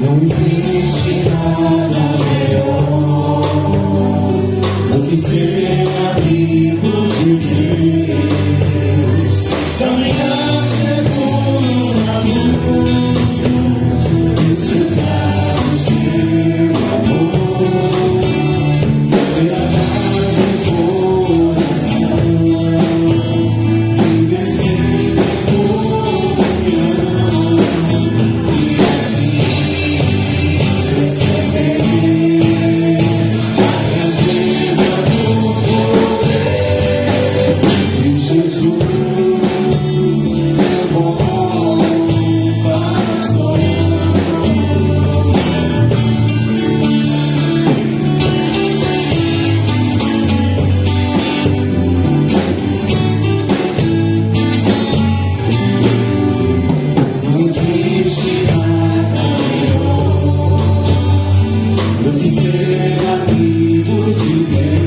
Não existe nada melhor do que ser amigo de Deus. Caminhar seguro na luz, desfrutar do seu amor, agradar o coração, viver sempre em comunhão, e assim receber a grandeza do poder de Jesus, meu bom pastor. Não existe nada melhor do que ser amigo de Deus.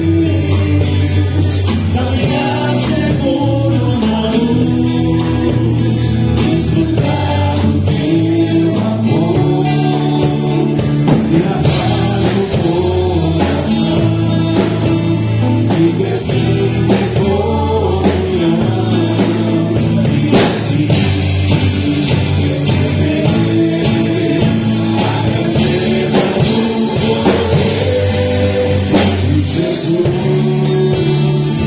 Caminhar seguro na luz, desfrutar do seu amor, agradar o coração, viver sempre em comunhão, e assim receber a grandeza do poder de Jesus,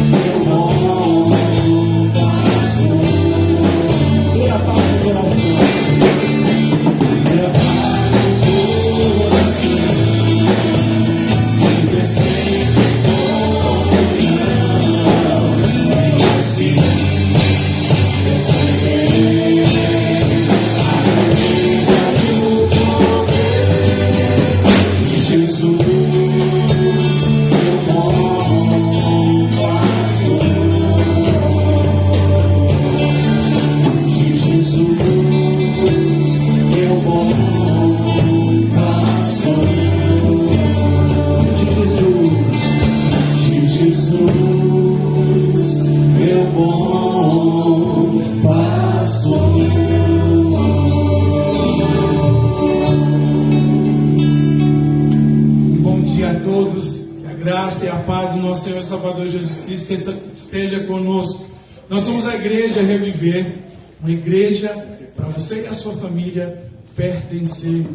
meu bom pastor. Toda a paz do coração, toda a paz do coração, viver sempre em comunhão, e assim receber a grandeza do poder de Jesus, meu bom pastor. De Jesus, meu bom pastor. De Jesus, meu bom pastor. Bom dia a todos, que a graça e a paz do nosso Senhor e Salvador Jesus Cristo esteja conosco. Nós somos a Igreja Reviver, uma igreja para você e a sua família pertencer.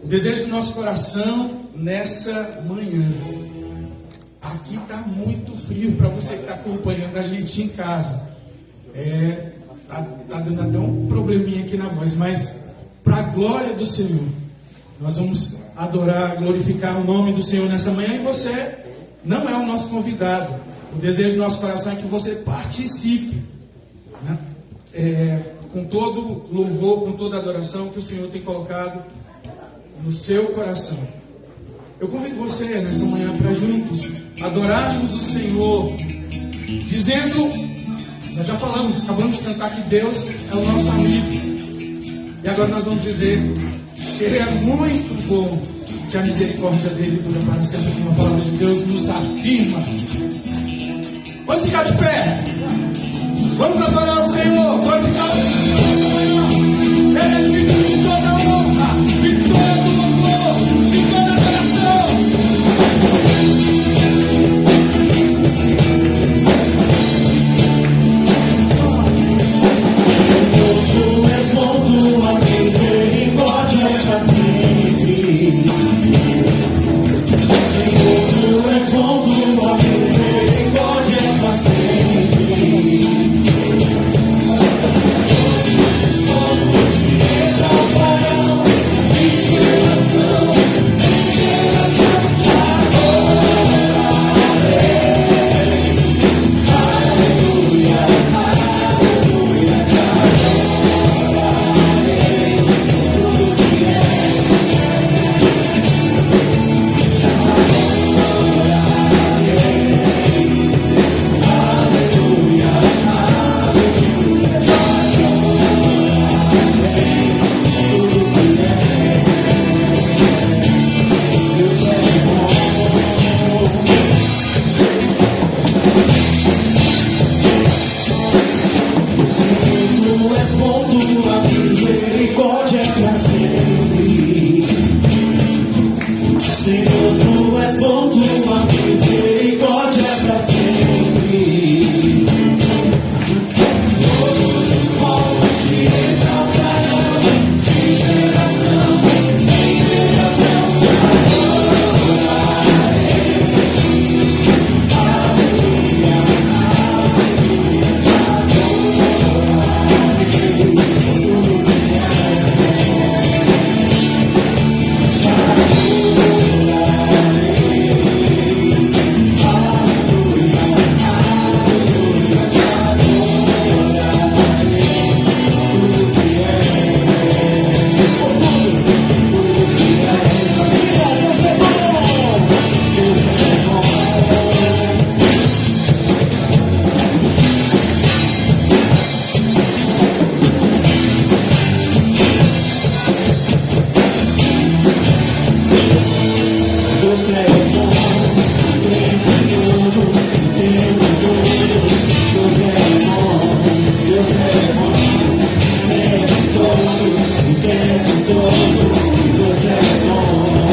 O desejo do nosso coração nessa manhã, aqui está muito frio para você que está acompanhando a gente em casa. Tá dando até um probleminha aqui na voz, mas para a glória do Senhor, nós vamos adorar, glorificar o nome do Senhor nessa manhã. E você não é o nosso convidado. O desejo do nosso coração é que você participe, né? Com todo louvor, com toda adoração que o Senhor tem colocado no seu coração. Eu convido você nessa manhã para juntos adorarmos o Senhor, dizendo, nós já falamos, acabamos de cantar que Deus é o nosso amigo. E agora nós vamos dizer que Ele é muito bom, que a misericórdia dele dura para sempre, como a palavra de Deus nos afirma. Vamos ficar de pé. Vamos adorar o Senhor. Vamos ficar de pé. Ele é digno de toda honra, de todo louvor, de toda adoração. Senhor, tu és bom, tua misericórdia é para sempre. Senhor, tu és bom, tua misericórdia é para sempre. Todos os povos te exaltam. todo, Deus é bom.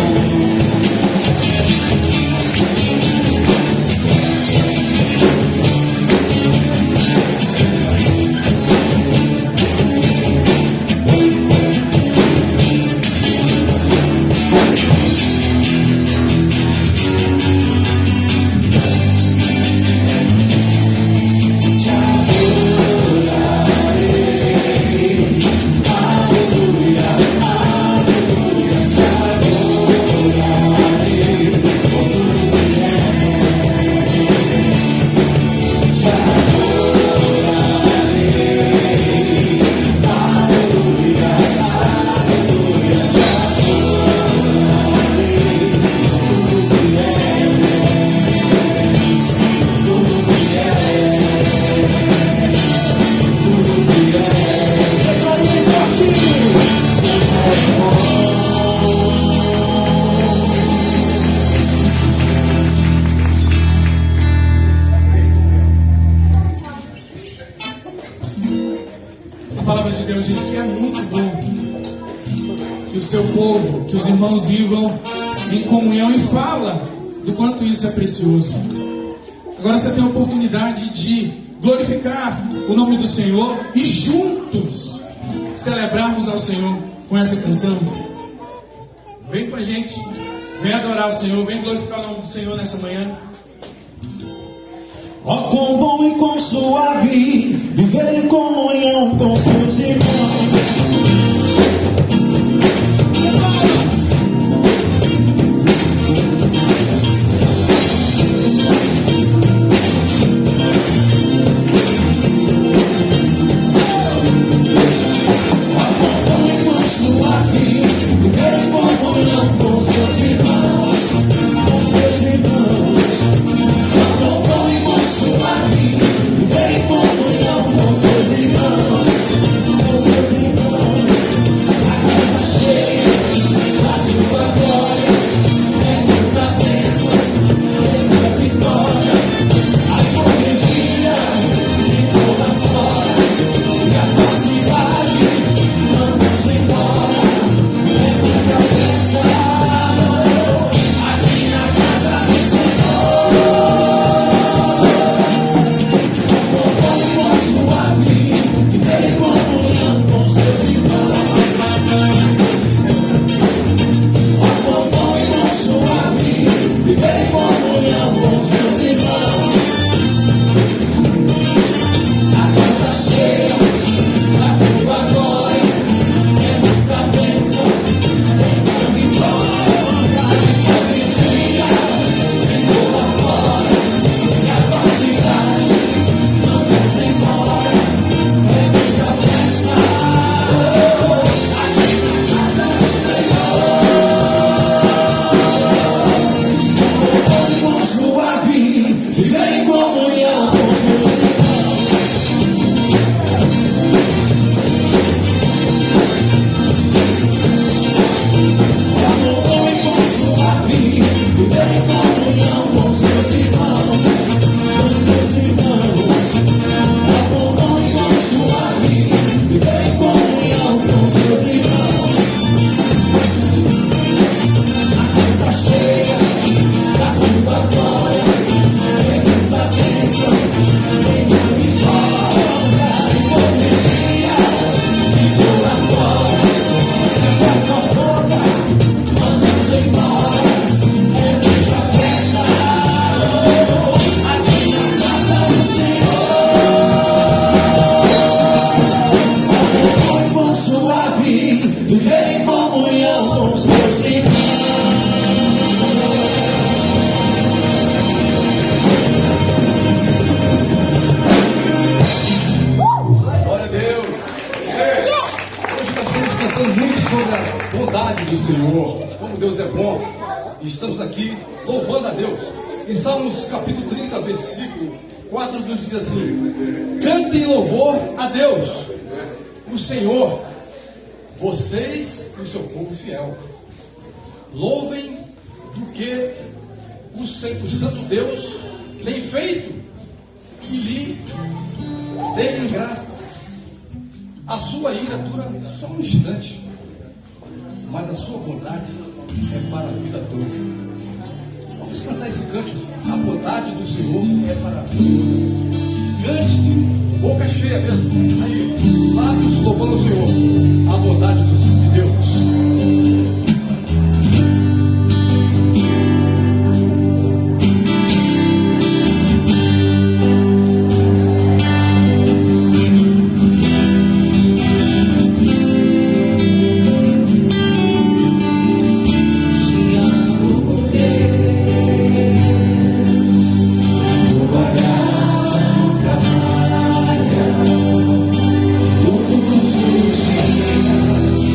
A palavra de Deus diz que é muito bom que o seu povo, que os irmãos vivam em comunhão, e fala do quanto isso é precioso. Agora você tem a oportunidade de glorificar o nome do Senhor e juntos celebrarmos ao Senhor com essa canção. Vem com a gente, vem adorar o Senhor, vem glorificar o nome do Senhor nessa manhã. Ó, quão bom e quão suave viver em comunhão com os meus irmãos. Ó, quão bom e quão suave viver em comunhão com os meus irmãos. Com meus irmãos. Ó, quão bom e quão suave viver em comunhão com os meus irmãos. Com meus irmãos. A casa cheia da tua glória, é muita bênção, é muita vitória. A poesia de toda fora e a facilidade vamos embora. É muita bênção aqui na casa do Senhor. Com suave, viver em comunhão com os teus irmãos. Com bom e com suave, viver em comunhão com os teus irmãos. A casa cheia da tua glória, é muita bênção, é muita vitória. A vizinha vem toda fora e a tua cidade vamos embora. É muita bênção aqui na casa do Senhor. Com suave, viver em comunhão com os meus irmãos. Com bom e com suave, viver em comunhão com os meus irmãos. Com meus irmãos. Com bom e com suave, viver em comunhão com os meus irmãos. A casa cheia da tua glória, é muita bênção, é muita vitória. E poesia de toda fora, é porta fora, vamos embora. É muita bênção aqui na casa do Senhor. Com bom suave, viver em comunhão com os meus irmãos. Glória a Deus! Hoje nós estamos cantando muito sobre a bondade do Senhor, como Deus é bom, e estamos aqui louvando a Deus. Em Salmos capítulo 30, versículo 4 nos diz assim: cantem louvor a Deus, o Senhor, vocês e o seu povo fiel. Louvem do que o Santo Deus tem feito e lhe deem graças. A sua ira dura só um instante, mas a sua bondade é para a vida toda. Vamos cantar esse cântico. A bondade do Senhor é para a vida toda. Cante, boca cheia mesmo. Aí, os lábios louvando ao Senhor. A bondade de Deus. Todos os dias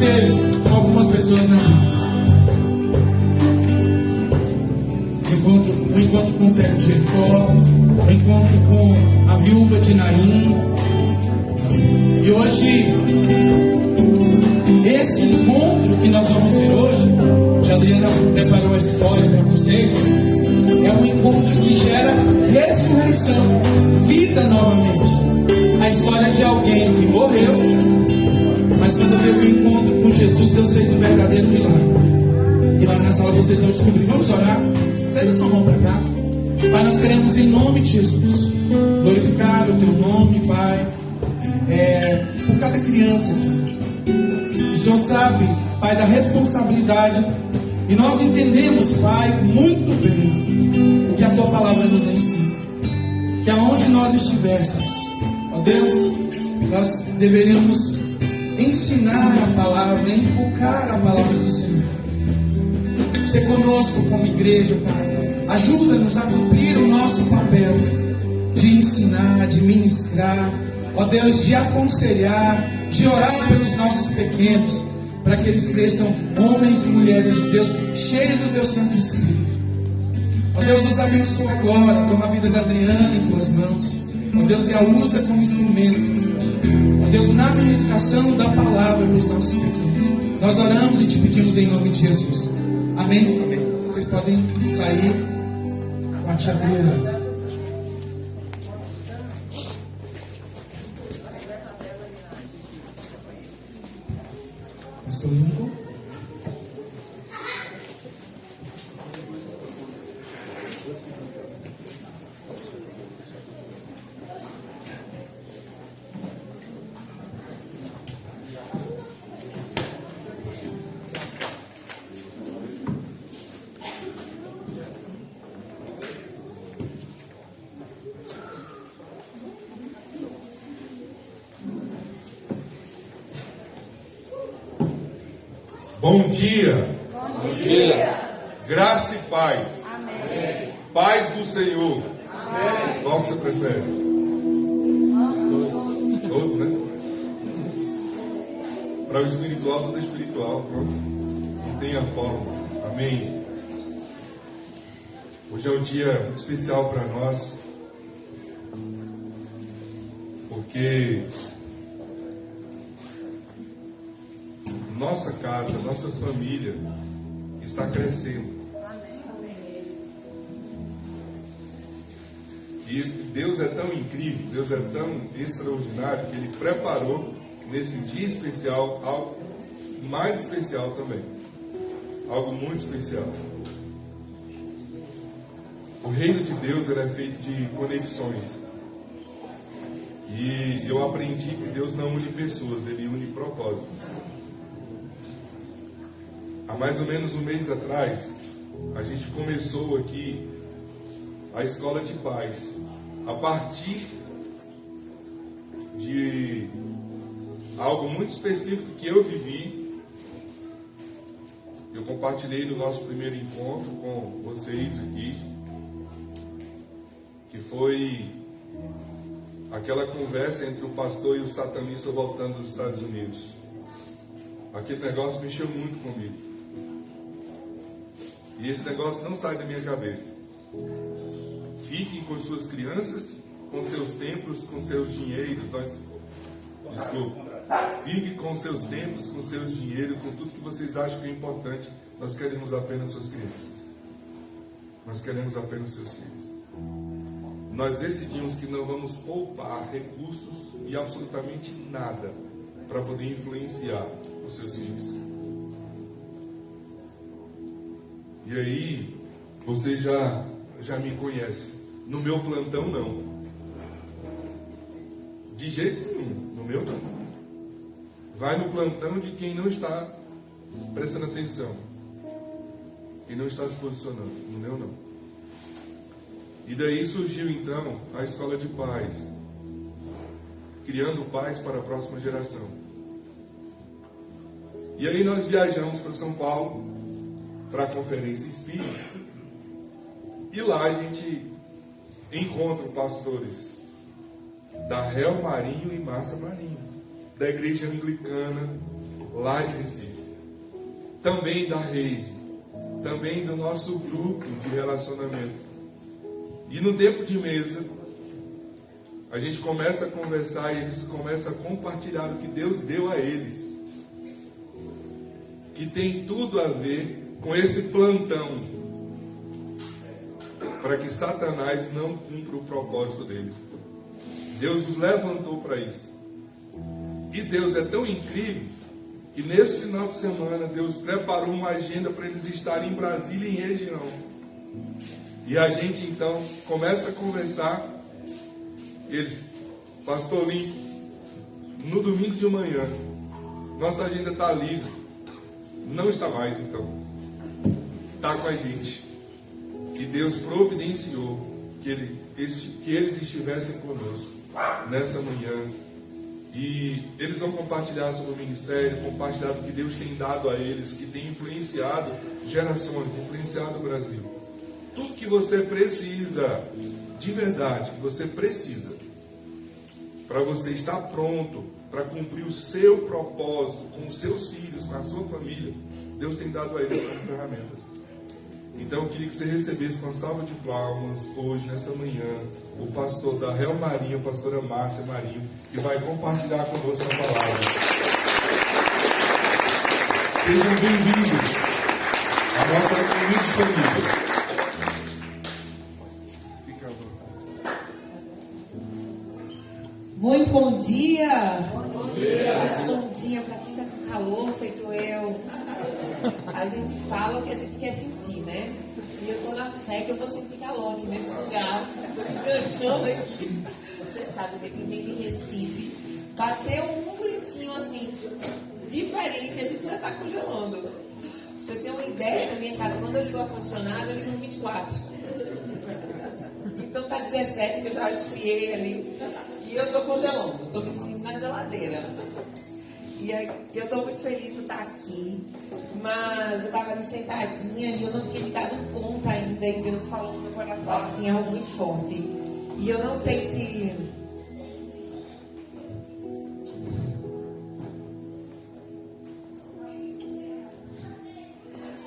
esteve com algumas pessoas na rua. O encontro com o cego de Jericó, o encontro com a viúva de Naim. E hoje, esse encontro que nós vamos ver hoje, que a Adriana preparou a história para vocês, é um encontro que gera ressurreição, vida novamente. A história de alguém que morreu, mas quando teve um encontro com Jesus, Deus fez um verdadeiro milagre. E lá na sala vocês vão descobrir. Vamos orar? Estenda sua mão para cá. Pai, nós queremos em nome de Jesus glorificar o teu nome, Pai, por cada criança aqui. O Senhor sabe, Pai, da responsabilidade, e nós entendemos, Pai, muito bem o que a tua palavra nos ensina. Que aonde nós estivéssemos, ó Deus, nós deveríamos ensinar a palavra, inculcar a palavra do Senhor. Ser conosco como igreja, Pai. Ajuda-nos a cumprir o nosso papel de ensinar, de ministrar, ó Deus, de aconselhar, de orar pelos nossos pequenos, para que eles cresçam homens e mulheres de Deus, cheios do teu Santo Espírito. Ó Deus, nos abençoa agora, toma a vida da Adriana em tuas mãos, ó Deus, e a usa como instrumento, ó Deus, na ministração da palavra para os nossos pequenos. Nós oramos e te pedimos em nome de Jesus. Amém? Amém. Vocês podem sair com a tia Adriana. Pastor Lincoln. Bom dia. Bom dia. Graça e paz. Amém. Paz do Senhor. Amém. Qual que você prefere? Todos, né? Para o espiritual, tudo é espiritual. Pronto. Não tem a forma. Amém. Hoje é um dia muito especial para nós, porque nossa casa, nossa família está crescendo. E Deus é tão incrível, Deus é tão extraordinário, que Ele preparou nesse dia especial algo mais especial também. Algo muito especial. O reino de Deus ele é feito de conexões. E eu aprendi que Deus não une pessoas, Ele une propósitos. Há mais ou menos um mês atrás, a gente começou aqui a escola de paz, a partir de algo muito específico que eu vivi. Eu compartilhei no nosso primeiro encontro com vocês aqui, que foi aquela conversa entre o pastor e o satanista voltando dos Estados Unidos. Aquele negócio mexeu muito comigo. E esse negócio não sai da minha cabeça. Fiquem com suas crianças, com seus templos, com seus dinheiros. Fiquem com seus templos, com seus dinheiros, com tudo que vocês acham que é importante. Nós queremos apenas suas crianças. Nós queremos apenas seus filhos. Nós decidimos que não vamos poupar recursos e absolutamente nada para poder influenciar os seus filhos. E aí, você já me conhece. No meu plantão, não. De jeito nenhum. No meu, não. Vai no plantão de quem não está prestando atenção. Quem não está se posicionando. No meu, não. E daí surgiu, então, a Escola de Paz. Criando paz para a próxima geração. E aí nós viajamos para São Paulo, para a Conferência Espírita, e lá a gente encontra pastores da Réu Marinho e Márcia Marinho, da Igreja Anglicana lá de Recife, também da rede, também do nosso grupo de relacionamento. E no tempo de mesa, a gente começa a conversar e eles começam a compartilhar o que Deus deu a eles, que tem tudo a ver com esse plantão, para que Satanás não cumpra o propósito dele. Deus os levantou para isso. E Deus é tão incrível que nesse final de semana Deus preparou uma agenda para eles estarem em Brasília e em região. E a gente então começa a conversar. Eles, Pastor Lin, no domingo de manhã, nossa agenda está livre. Não está mais então. Está com a gente. E Deus providenciou que eles estivessem conosco nessa manhã. E eles vão compartilhar sobre o ministério, compartilhar do que Deus tem dado a eles, que tem influenciado gerações, influenciado o Brasil. Tudo que você precisa, de verdade, que você precisa, para você estar pronto para cumprir o seu propósito com os seus filhos, com a sua família, Deus tem dado a eles como ferramentas. Então eu queria que você recebesse com uma salva de palmas, hoje, nessa manhã, o pastor da Real Marinho, a pastora Márcia Marinho, que vai compartilhar conosco a palavra. Sejam bem-vindos à nossa humilde família. Fica à vontade. Muito bom dia! Bom dia! Muito bom dia para quem está com calor, feito eu. A gente fala o que a gente quer sentir, né? E eu estou na fé que eu vou sentir calor aqui nesse lugar. Estou me enganchando aqui. Você sabe que quem vem de Recife bateu um ventinho assim, diferente, a gente já está congelando. Pra você ter uma ideia, na minha casa, quando eu ligo o ar-condicionado, eu ligo no 24. Então tá 17, que eu já esfriei ali. E eu estou congelando, estou me sentindo na geladeira. E eu estou muito feliz de estar aqui, mas eu estava ali sentadinha e eu não tinha me dado conta ainda, e Deus falou no meu coração assim, algo muito forte. E eu não sei se...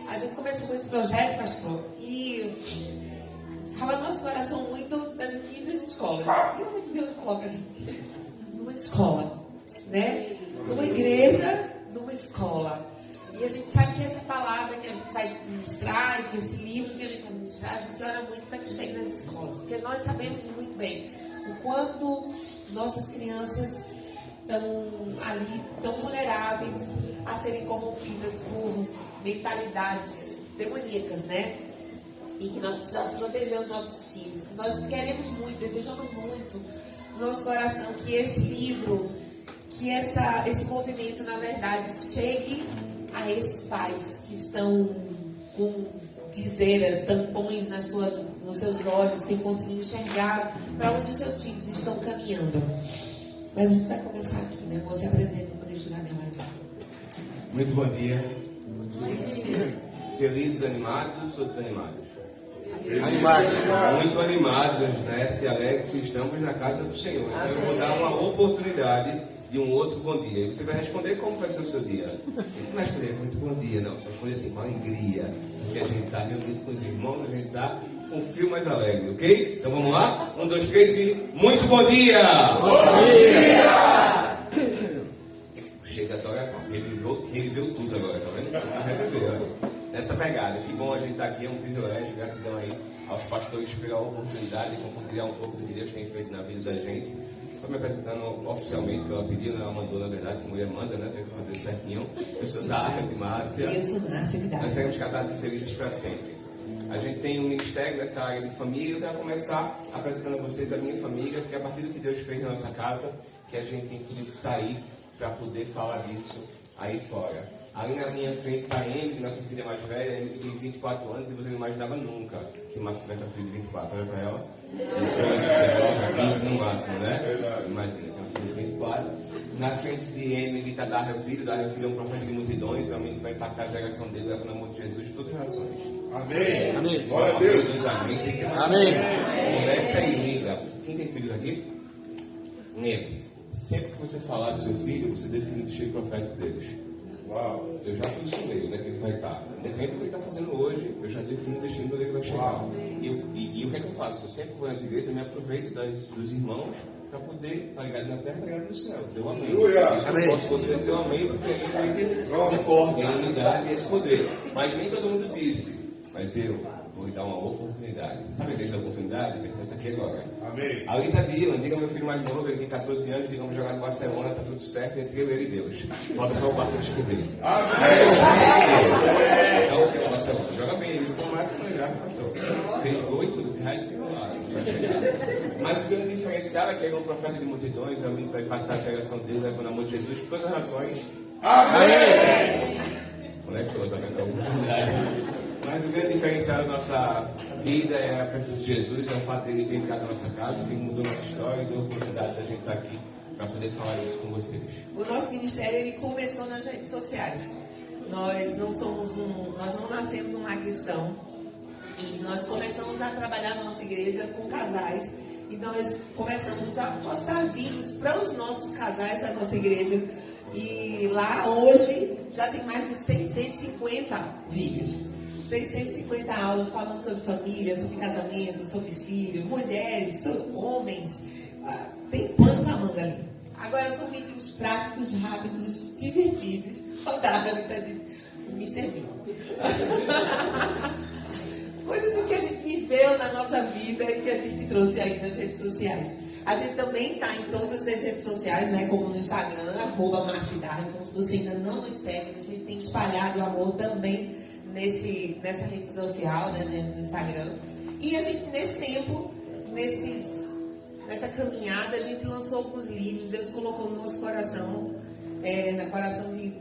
A gente começou com esse projeto, pastor, e fala no nosso coração muito da gente ir para as escolas. E onde é que Deus coloca a gente? Numa escola, né? Numa igreja, numa escola. E a gente sabe que essa palavra que a gente vai ministrar, que esse livro que a gente vai ministrar, a gente ora muito para que chegue nas escolas. Porque nós sabemos muito bem o quanto nossas crianças estão ali, tão vulneráveis a serem corrompidas por mentalidades demoníacas, né? E que nós precisamos proteger os nossos filhos. Nós queremos muito, desejamos muito no nosso coração que esse livro, que esse movimento, na verdade, chegue a esses pais que estão com viseiras, tampões nos seus olhos, sem conseguir enxergar para onde os seus filhos estão caminhando. Mas a gente vai começar aqui, né? Você apresenta para poder estudar minha live. Muito bom dia. Felizes, animados ou desanimados? Animados. Muito animados, né? Se alegram que estamos na casa do Senhor. Então eu vou dar uma oportunidade de um outro bom dia. E você vai responder como vai ser o seu dia. Você vai responder muito bom dia, não. Você vai responder assim, com alegria. Porque a gente está reunido com os irmãos, a gente está com o fio mais alegre, ok? Então vamos lá? 1, 2, 3 e muito bom dia! Bom dia! Chega a Tória, reviveu tudo agora, tá vendo? Reviveu. Nessa pegada, que bom a gente estar aqui, é um privilégio, gratidão aí aos pastores pela oportunidade de compartilhar um pouco do que Deus tem feito na vida da gente. Só me apresentando oficialmente, que ela pediu, ela mandou, na verdade, que a mulher manda, né? Tem que fazer certinho. Eu sou Dária de Márcia. Eu sou Márcia de Dária. Nós seremos casados e felizes para sempre. A gente tem um ministério nessa área de família. Eu quero começar apresentando a vocês a minha família, porque a partir do que Deus fez na nossa casa, que a gente tem podido sair para poder falar disso aí fora. Ali na minha frente está a Emily, nossa filha mais velha. A Emily tem 24 anos e você não imaginava nunca que Márcia tivesse uma filha de 24. Olha para ela. Eu 20 no máximo, né? Imagina, tem uma filha de 24. Na frente de Emily está Dário Filho. Dário Filho é um profeta de multidões. É um menino que vai impactar a geração dele, levando o amor de Jesus de todas as nações. Amém. Amém. Glória a Deus. Amém. Amém. Conecta e liga. Quem tem filhos aqui? Lembre-se. Sempre que você falar do seu filho, você define o cheio profético deles. Eu já tudo sondei onde é que ele vai estar. Depende do que ele está fazendo hoje, eu já defino o destino onde ele vai chegar. E o que é que eu faço? Eu sempre vou nas igrejas, eu me aproveito dos irmãos para poder estar ligado na terra e ligado no céu. Dizer o amém. Isso eu posso você dizer o amém, porque aí a gente concorda em unidade e esse poder. Mas nem todo mundo disse. Mas eu vou lhe dar uma oportunidade. Sabe a igreja da oportunidade? Vai ser essa aqui agora. Amém. Ali está Dylan, diga meu filho mais novo, ele tem 14 anos, digamos jogar no Barcelona, está tudo certo, entre eu e Deus. Falta só o parceiro descobrir. Amém. Então, o que é o Barcelona? Joga bem, ele jogou mais que já, pastor. Fez gol e tudo, já é desenrolado. Mas o grande diferencial é que ele é um profeta de multidões, é um que vai impactar a geração dele, levando o amor de Jesus por todas as nações. Amém. Conectou, tá vendo? A oportunidade. Mas o grande diferencial da nossa vida é a presença de Jesus, é o fato dele ter entrado na nossa casa, que mudou nossa história e deu a oportunidade da gente estar aqui para poder falar isso com vocês. O nosso ministério ele começou nas redes sociais. Nós não nascemos uma cristão e nós começamos a trabalhar na nossa igreja com casais e nós começamos a postar vídeos para os nossos casais da nossa igreja. E lá hoje já tem mais de 650 vídeos. 650 aulas falando sobre família, sobre casamento, sobre filho, mulheres, sobre homens. Tem pano pra manga ali. Agora são vídeos práticos, rápidos, divertidos. Rodaram ali, tá de Mr. Bean. Coisas do que a gente viveu na nossa vida e que a gente trouxe aí nas redes sociais. A gente também está em todas as redes sociais, né? Como no Instagram, @Marcidade. Então, se você ainda não nos segue, a gente tem espalhado o amor também nessa rede social, né, no Instagram. E a gente, nesse tempo, nessa caminhada, a gente lançou alguns livros. Deus colocou no nosso coração, no coração de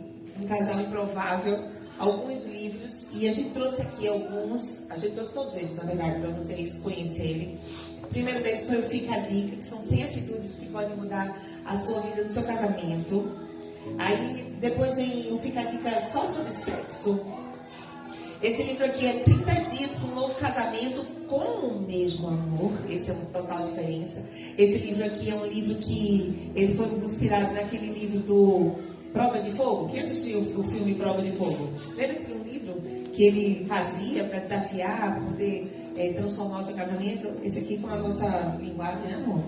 um casal improvável, alguns livros. E a gente trouxe aqui alguns, a gente trouxe todos eles, na verdade, para vocês conhecerem. O primeiro deles foi o Fica a Dica, que são 100 atitudes que podem mudar a sua vida, no seu casamento. Aí, depois vem o Fica a Dica só sobre sexo. Esse livro aqui é 30 dias para um novo casamento com o mesmo amor. Esse é uma total diferença. Esse livro aqui é um livro que ele foi inspirado naquele livro do Prova de Fogo. Quem assistiu o filme Prova de Fogo? Lembra que tinha um livro que ele fazia para desafiar, para poder transformar o seu casamento? Esse aqui com a nossa linguagem, né, amor?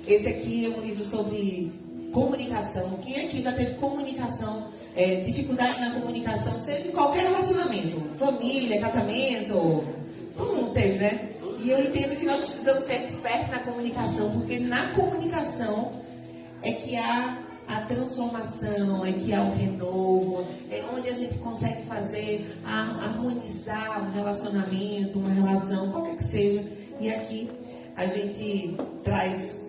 Esse aqui é um livro sobre comunicação. Quem aqui já teve comunicação? Dificuldade na comunicação, seja em qualquer relacionamento, família, casamento, todo mundo teve, né? E eu entendo que nós precisamos ser expertos na comunicação, porque na comunicação é que há a transformação, é que há o renovo, é onde a gente consegue harmonizar um relacionamento, uma relação, qualquer que seja. E aqui a gente traz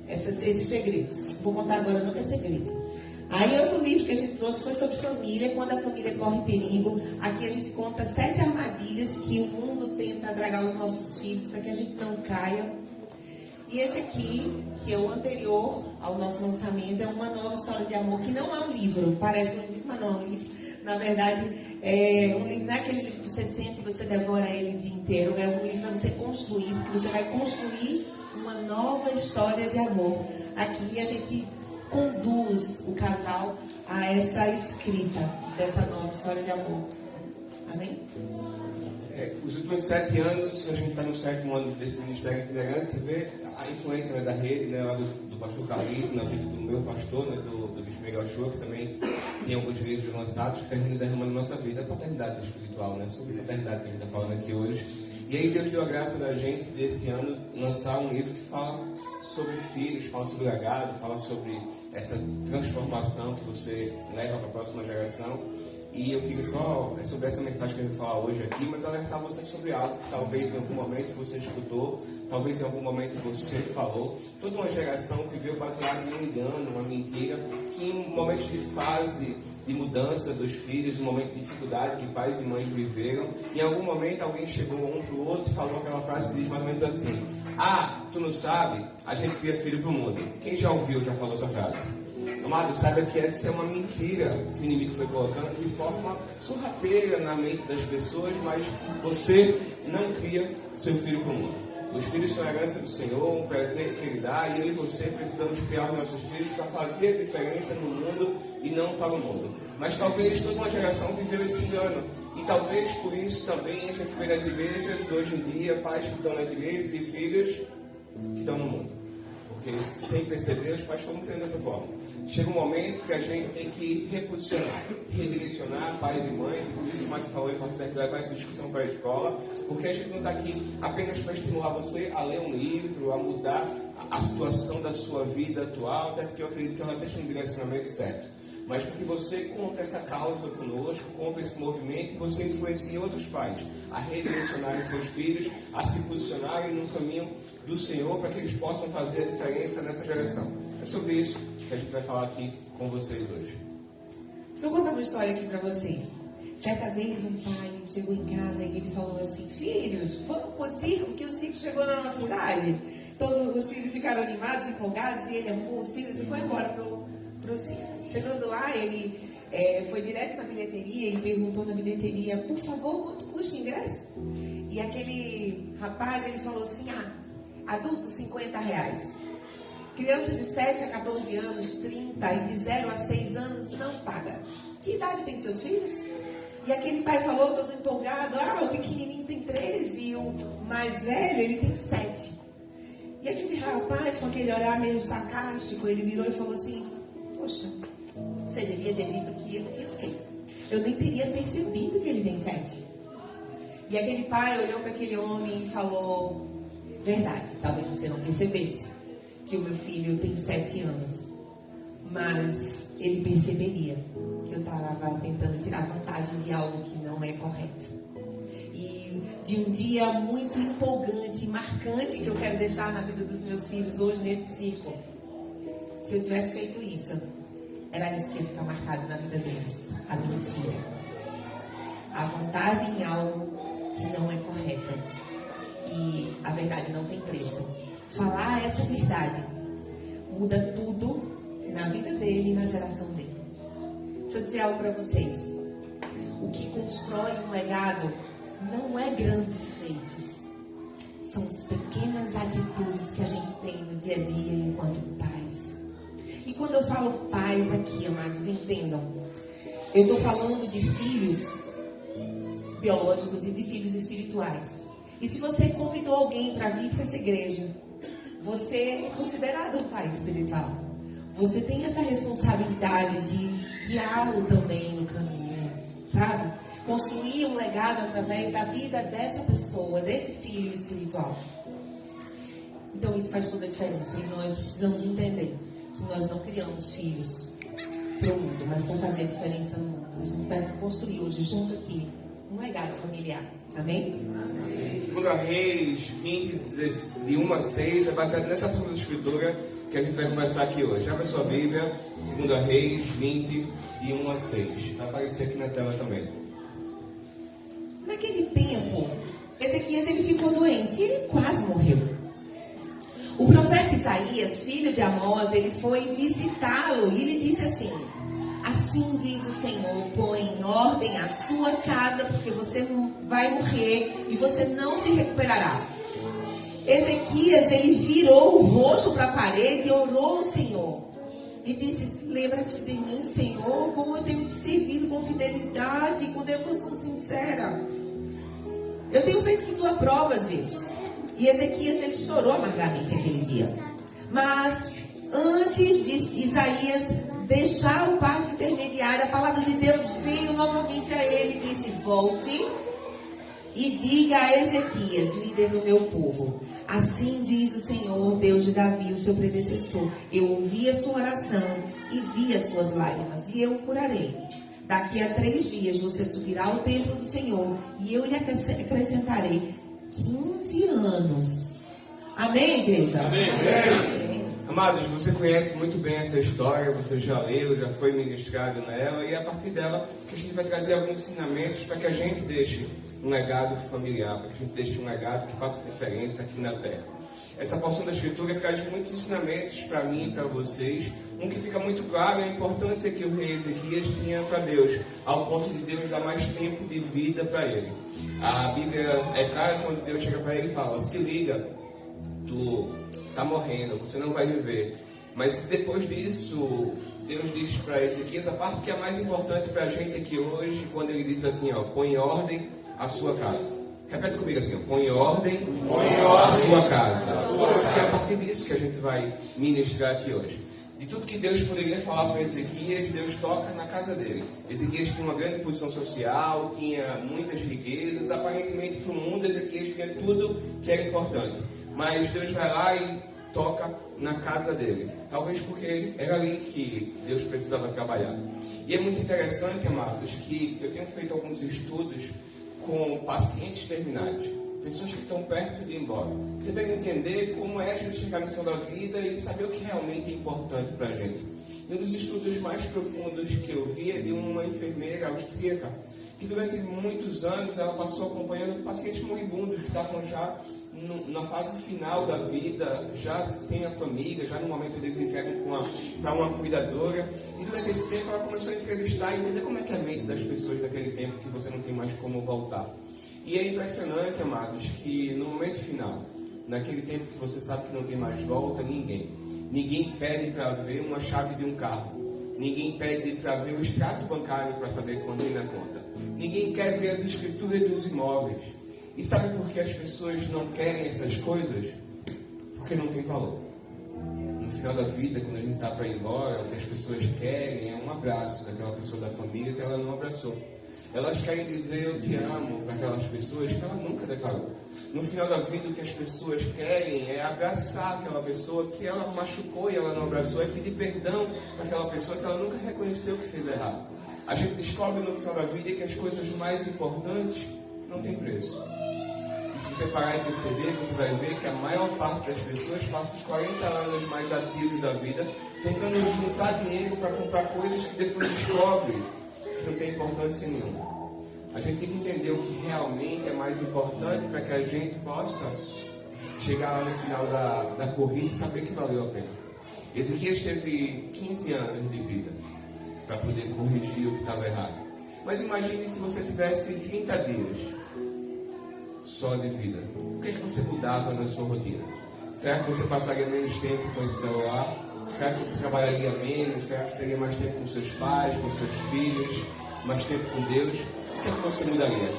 esses segredos. Vou contar agora, não é segredo. Aí outro livro que a gente trouxe foi sobre família, quando a família corre perigo. Aqui a gente conta 7 armadilhas que o mundo tenta dragar os nossos filhos para que a gente não caia. E esse aqui, que é o anterior ao nosso lançamento, é uma nova história de amor, que não é um livro, parece um livro, mas não é um livro. Na verdade, um livro, não é aquele livro que você sente e você devora ele o dia inteiro, é um livro para você construir, porque você vai construir uma nova história de amor. Aqui a gente conduz o casal a essa escrita dessa nova história de amor. Amém? Os últimos 7 anos, a gente está no 7º ano desse ministério itinerante. Você vê a influência, né, da rede, né, do pastor Carlito, na vida do meu pastor, né, do Bispo Miguel Shoa, que também tem alguns livros lançados que terminam derramando na nossa vida. A paternidade espiritual, né, sobre a paternidade que a gente está falando aqui hoje. E aí Deus deu a graça da gente, desse ano, lançar um livro que fala sobre filhos, fala sobre legado, fala sobre essa transformação que você leva para a próxima geração. E eu queria só, sobre essa mensagem que eu vou falar hoje aqui, mas alertar você sobre algo que talvez em algum momento você escutou, talvez em algum momento você falou. Toda uma geração viveu baseada em um engano, uma mentira, que em momentos de fase de mudança dos filhos, em momento de dificuldade que pais e mães viveram, em algum momento alguém chegou um para o outro e falou aquela frase que diz mais ou menos assim: ah, tu não sabe, a gente cria filho para o mundo. Quem já ouviu, já falou essa frase? Amado, saiba que essa é uma mentira que o inimigo foi colocando de forma sorrateira na mente das pessoas, mas você não cria seu filho para o mundo. Os filhos são a herança do Senhor, um presente que Ele dá, e eu e você precisamos criar os nossos filhos para fazer a diferença no mundo e não para o mundo. Mas talvez toda uma geração viveu esse engano. E talvez por isso também a gente vê nas igrejas, hoje em dia, pais que estão nas igrejas e filhos que estão no mundo. Porque sem perceber, os pais foram criando dessa forma. Chega um momento que a gente tem que reposicionar, redirecionar pais e mães, e por isso que o Márcio falou, é importante levar essa discussão para a escola, porque a gente não está aqui apenas para estimular você a ler um livro, a mudar a situação da sua vida atual, até porque eu acredito que ela deixa um direcionamento certo. Mas para que você compre essa causa conosco, compre esse movimento e você influencie outros pais a redirecionarem seus filhos, a se posicionarem no caminho do Senhor para que eles possam fazer a diferença nessa geração. É sobre isso que a gente vai falar aqui com vocês hoje. Deixa eu contar uma história aqui para vocês. Certa vez um pai chegou em casa e ele falou assim: filhos, vamos pro circo, que o circo chegou na nossa cidade. Todos os filhos ficaram animados, empolgados, e ele arrumou os filhos e foi embora pro circo. Chegando lá, ele foi direto na bilheteria e perguntou na bilheteria: por favor, quanto custa o ingresso? E aquele rapaz, ele falou assim: adultos, R$50. Crianças de 7 a 14 anos, 30, e de 0 a 6 anos não paga. Que idade tem seus filhos? E aquele pai falou todo empolgado: o pequenininho tem 13 e o mais velho, ele tem 7. E aquele rapaz, com aquele olhar meio sarcástico, ele virou e falou assim: poxa, você devia ter dito que ele tinha 6. Eu nem teria percebido que ele tem 7. E aquele pai olhou para aquele homem e falou: verdade, talvez você não percebesse que o meu filho tem 7 anos, mas ele perceberia que eu estava tentando tirar vantagem de algo que não é correto. E de um dia muito empolgante, marcante, que eu quero deixar na vida dos meus filhos hoje nesse circo. Se eu tivesse feito isso, era isso que ia ficar marcado na vida deles: a mentira, a vantagem em algo que não é correto. E a verdade não tem preço. Falar essa verdade muda tudo na vida dele e na geração dele. Deixa eu dizer algo para vocês: o que constrói um legado não é grandes feitos, são as pequenas atitudes que a gente tem no dia a dia enquanto pais. E quando eu falo pais aqui, amados, entendam, eu estou falando de filhos biológicos e de filhos espirituais. E se você convidou alguém para vir para essa igreja, você é considerado um pai espiritual. Você tem essa responsabilidade de guiá-lo também no caminho, sabe? Construir um legado através da vida dessa pessoa, desse filho espiritual. Então isso faz toda a diferença. E nós precisamos entender que nós não criamos filhos para o mundo, mas para fazer a diferença no mundo. A gente vai construir hoje, junto aqui, um legado familiar. Amém? Segundo Reis 20, de 1 a 6, é baseado nessa porção da escritura que a gente vai conversar aqui hoje. Abra sua Bíblia, 2 Reis 20, de 1 a 6. Vai aparecer aqui na tela também. Naquele tempo, Ezequias ele ficou doente e ele quase morreu. O profeta Isaías, filho de Amós, ele foi visitá-lo e ele disse assim: assim diz o Senhor, põe em ordem a sua casa, porque você vai morrer e você não se recuperará. Ezequias, ele virou o rosto para a parede e orou ao Senhor. E disse: lembra-te de mim, Senhor, como eu tenho te servido com fidelidade e com devoção sincera. Eu tenho feito que tu aprovas, Deus. E Ezequias, ele chorou amargamente aquele dia. Mas antes de Isaías deixar o quarto intermediário, a palavra de Deus veio novamente a ele e disse: volte e diga a Ezequias, líder do meu povo: assim diz o Senhor, Deus de Davi, o seu predecessor: eu ouvi a sua oração e vi as suas lágrimas, e eu o curarei. Daqui a 3 dias você subirá ao templo do Senhor, e eu lhe acrescentarei 15 anos. Amém, igreja? Amém. Amém. Amados, você conhece muito bem essa história, você já leu, já foi ministrado nela, e é a partir dela que a gente vai trazer alguns ensinamentos para que a gente deixe um legado familiar, para que a gente deixe um legado que faça diferença aqui na terra. Essa porção da escritura traz muitos ensinamentos para mim e para vocês. Um que fica muito claro é a importância que o rei Ezequias tinha para Deus, ao ponto de Deus dar mais tempo de vida para ele. A Bíblia é clara quando Deus chega para ele e fala: se liga, tu está morrendo, você não vai viver. Mas depois disso, Deus diz para Ezequias a parte que é mais importante para a gente aqui hoje, quando ele diz assim, ó, põe em ordem a sua casa. Repete comigo assim, ó, põe em ordem a sua casa. Porque é a partir disso que a gente vai ministrar aqui hoje. De tudo que Deus poderia falar para Ezequias, Deus toca na casa dele. Ezequias tinha uma grande posição social, tinha muitas riquezas, aparentemente para o mundo Ezequias tinha tudo que era importante. Mas Deus vai lá e toca na casa dele. Talvez porque era ali que Deus precisava trabalhar. E é muito interessante, amados, que eu tenho feito alguns estudos com pacientes terminais, pessoas que estão perto de ir embora, tentando entender como é a gente chegar no final da vida e saber o que realmente é importante para a gente. E um dos estudos mais profundos que eu vi é de uma enfermeira austríaca, que durante muitos anos ela passou acompanhando pacientes moribundos que estavam já na fase final da vida, já sem a família, já no momento eles entregam para uma cuidadora. E durante esse tempo ela começou a entrevistar e entender como é que é a mente das pessoas daquele tempo que você não tem mais como voltar. E é impressionante, amados, que no momento final, naquele tempo que você sabe que não tem mais volta, ninguém pede para ver uma chave de um carro. Ninguém pede para ver o extrato bancário para saber quanto tem na conta. Ninguém quer ver as escrituras dos imóveis. E sabe por que as pessoas não querem essas coisas? Porque não tem valor. No final da vida, quando a gente está para ir embora, o que as pessoas querem é um abraço daquela pessoa da família que ela não abraçou. Elas querem dizer eu te amo para aquelas pessoas que ela nunca declarou. No final da vida, o que as pessoas querem é abraçar aquela pessoa que ela machucou e ela não abraçou, é pedir perdão para aquela pessoa que ela nunca reconheceu que fez errado. A gente descobre no final da vida que as coisas mais importantes não têm preço. E se você parar e perceber, você vai ver que a maior parte das pessoas passa os 40 anos mais ativos da vida tentando juntar dinheiro para comprar coisas que depois descobre que não tem importância nenhuma. A gente tem que entender o que realmente é mais importante para que a gente possa chegar lá no final da corrida e saber que valeu a pena. Ezequias teve 15 anos de vida para poder corrigir o que estava errado. Mas imagine se você tivesse 30 dias só de vida. O que é que você mudava na sua rotina? Será que você passaria menos tempo com esse celular? Será que você trabalharia menos? Será que você teria mais tempo com seus pais, com seus filhos? Mais tempo com Deus? O que é que você mudaria?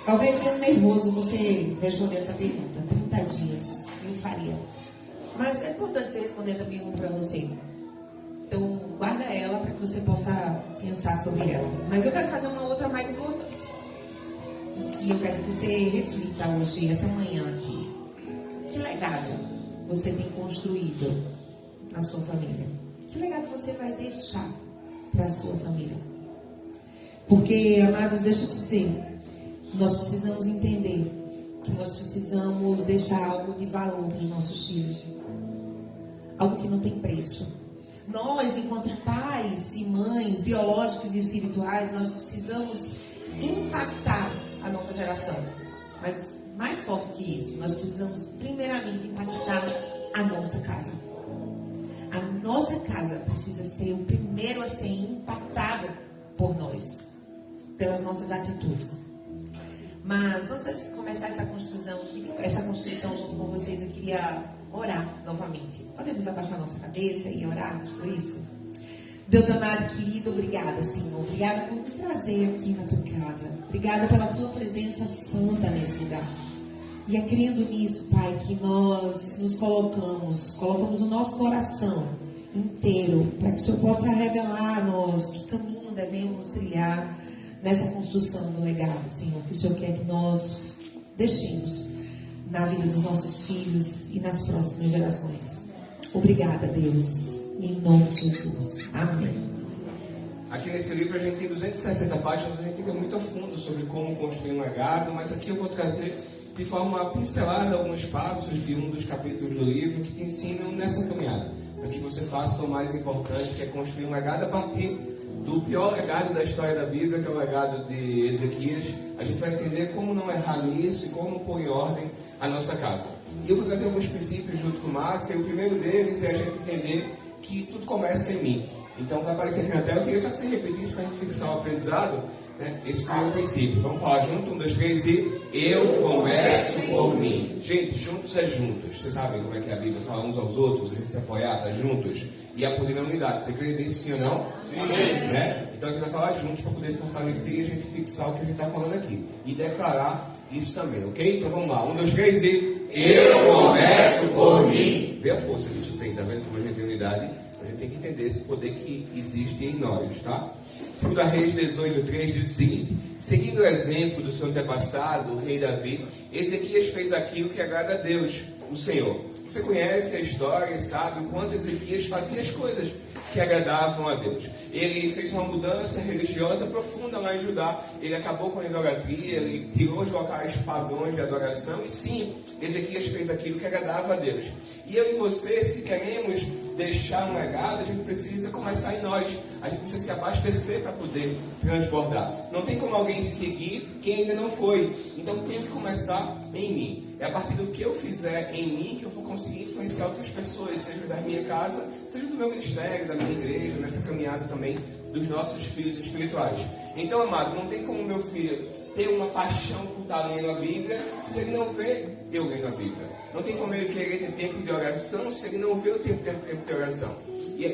Talvez ficando nervoso você responder essa pergunta. 30 dias, eu faria. Mas é importante você responder essa pergunta para você. Então, guarda ela para que você possa pensar sobre ela. Mas eu quero fazer uma outra mais importante. E que eu quero que você reflita hoje, essa manhã aqui. Que legado você tem construído na sua família? Que legado você vai deixar para a sua família? Porque, amados, deixa eu te dizer, nós precisamos entender que nós precisamos deixar algo de valor para os nossos filhos. Algo que não tem preço. Nós, enquanto pais e mães biológicos e espirituais, nós precisamos impactar a nossa geração. Mas mais forte que isso, nós precisamos primeiramente impactar a nossa casa. A nossa casa precisa ser o primeiro a ser impactado por nós, pelas nossas atitudes. Mas antes da gente começar essa construção junto com vocês, eu queria orar novamente. Podemos abaixar nossa cabeça e orarmos por isso? Deus amado, querido, obrigada, Senhor. Obrigada por nos trazer aqui na tua casa. Obrigada pela tua presença santa nesse lugar. E é crendo nisso, Pai, que nós nos colocamos o nosso coração inteiro para que o Senhor possa revelar a nós que caminho devemos trilhar nessa construção do legado, Senhor, que o Senhor quer que nós deixemos na vida dos nossos filhos e nas próximas gerações. Obrigada, Deus, em nome de Jesus. Amém. Aqui nesse livro a gente tem 260 páginas, a gente fica muito a fundo sobre como construir um legado, mas aqui eu vou trazer de forma pincelada alguns passos de um dos capítulos do livro que te ensinam nessa caminhada, para que você faça o mais importante, que é construir um legado a partir do pior legado da história da Bíblia, que é o legado de Ezequias. A gente vai entender como não errar nisso e como pôr em ordem a nossa casa. E eu vou trazer alguns princípios junto com Márcia, e o primeiro deles é a gente entender que tudo começa em mim. Então vai aparecer aqui na tela. Eu queria só que você repetisse para a gente fixar o aprendizado, né? Esse primeiro princípio. Vamos falar junto, 1, 2, 3 e eu começo por mim. Gente, juntos é juntos. Vocês sabem como é que a Bíblia fala uns aos outros, a gente se apoiar, tá juntos. E a poder na unidade. Você crê nisso, sim ou não? Sim. Né? Então a gente vai falar juntos para poder fortalecer e a gente fixar o que a gente está falando aqui. E declarar isso também, ok? Então vamos lá. 1, 2, 3 e eu começo por mim. Vê a força que isso tem, tá vendo como a gente tem unidade? A gente tem que entender esse poder que existe em nós, tá? 2 Reis 18:3 diz o seguinte: seguindo o exemplo do seu antepassado, o rei Davi, Ezequias fez aquilo que agrada a Deus, o Senhor. Você conhece a história e sabe o quanto Ezequias fazia as coisas que agradavam a Deus. Ele fez uma mudança religiosa profunda lá em Judá. Ele acabou com a idolatria, ele tirou os locais pagãos de adoração. E sim, Ezequias fez aquilo que agradava a Deus. E eu e você, se queremos deixar um legado, a gente precisa começar em nós. A gente precisa se abastecer para poder transbordar. Não tem como alguém seguir quem ainda não foi. Então tem que começar em mim. É a partir do que eu fizer em mim que eu vou conseguir influenciar outras pessoas, seja da minha casa, seja do meu ministério, da minha igreja, nessa caminhada também dos nossos filhos espirituais. Então, amado, não tem como meu filho ter uma paixão por estar lendo a Bíblia se ele não vê eu lendo a Bíblia. Não tem como ele querer ter tempo de oração se ele não vê eu ter tempo de oração. E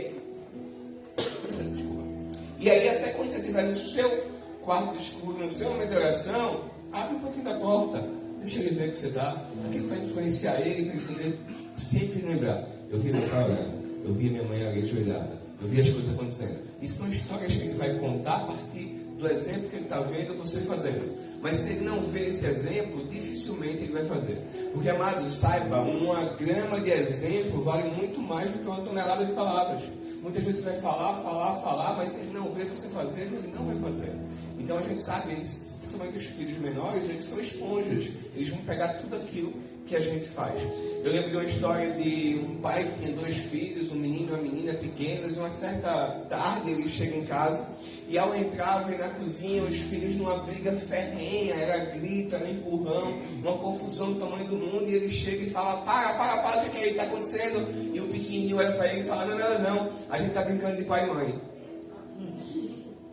aí, até quando você estiver no seu quarto escuro, no seu momento de oração, abre um pouquinho da porta. Deixa ele ver que você está. Aquilo vai influenciar ele para ele poder sempre lembrar. Eu vi meu pai orando. Eu vi minha mãe ali ajoelhada. Eu vi as coisas acontecendo. E são histórias que ele vai contar a partir do exemplo que ele está vendo você fazendo. Mas se ele não vê esse exemplo, dificilmente ele vai fazer. Porque, amado, saiba, uma grama de exemplo vale muito mais do que uma tonelada de palavras. Muitas vezes você vai falar, mas se ele não vê você fazendo, ele não vai fazer. Então a gente sabe, eles, principalmente os filhos menores, eles são esponjas. Eles vão pegar tudo aquilo que a gente faz. Eu lembro de uma história de um pai que tinha 2 filhos, um menino e uma menina pequenos. Uma certa tarde ele chega em casa e ao entrar, vem na cozinha os filhos numa briga ferrenha, era grito, era empurrão, uma confusão do tamanho do mundo. E ele chega e fala: para, o que está acontecendo? E o pequenininho olha para ele e fala: não, a gente está brincando de pai e mãe.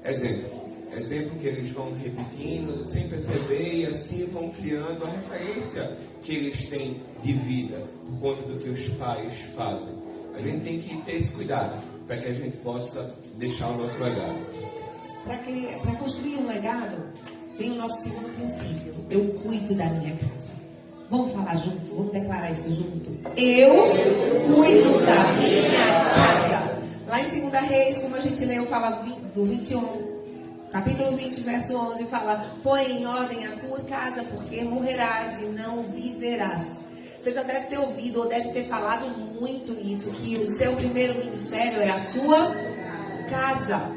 Exemplo que eles vão repetindo sem perceber e assim vão criando a referência que eles têm de vida por conta do que os pais fazem. A gente tem que ter esse cuidado para que a gente possa deixar o nosso legado. Para construir um legado, vem o nosso segundo princípio: eu cuido da minha casa. Vamos falar junto? Vamos declarar isso junto? Eu cuido da minha casa. Lá em 2 Reis, como a gente leu, fala do 21. Capítulo 20, verso 11, fala: põe em ordem a tua casa, porque morrerás e não viverás. Você já deve ter ouvido ou deve ter falado muito isso, que o seu primeiro ministério é a sua casa.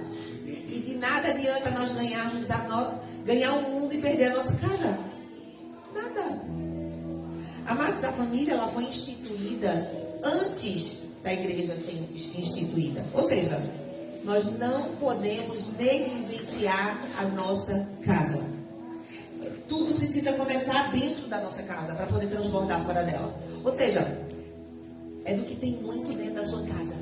E de nada adianta nós ganhar o mundo e perder a nossa casa. Nada. Amados, a família ela foi instituída antes da igreja ser instituída. Ou seja, nós não podemos negligenciar a nossa casa. Tudo precisa começar dentro da nossa casa para poder transbordar fora dela. Ou seja, é do que tem muito dentro da sua casa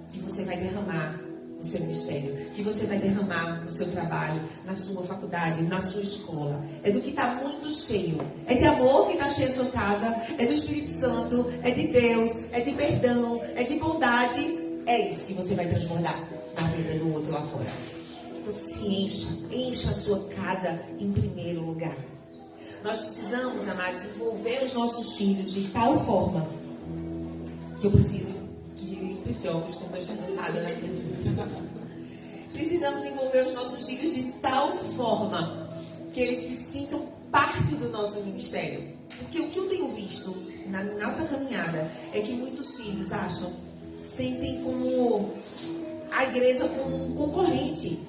que você vai derramar no seu ministério, que você vai derramar no seu trabalho, na sua faculdade, na sua escola. É do que está muito cheio. É de amor que está cheio a sua casa, é do Espírito Santo, é de Deus, é de perdão, é de bondade. É isso que você vai transbordar na vida do outro lá fora. Então se encha a sua casa em primeiro lugar. Nós precisamos, amados, envolver os nossos filhos de tal forma que eu preciso que limpe esse óculos, não estou enxergando nada na minha vida. Precisamos envolver os nossos filhos de tal forma que eles se sintam parte do nosso ministério. Porque o que eu tenho visto na nossa caminhada é que muitos filhos sentem como a igreja como um concorrente.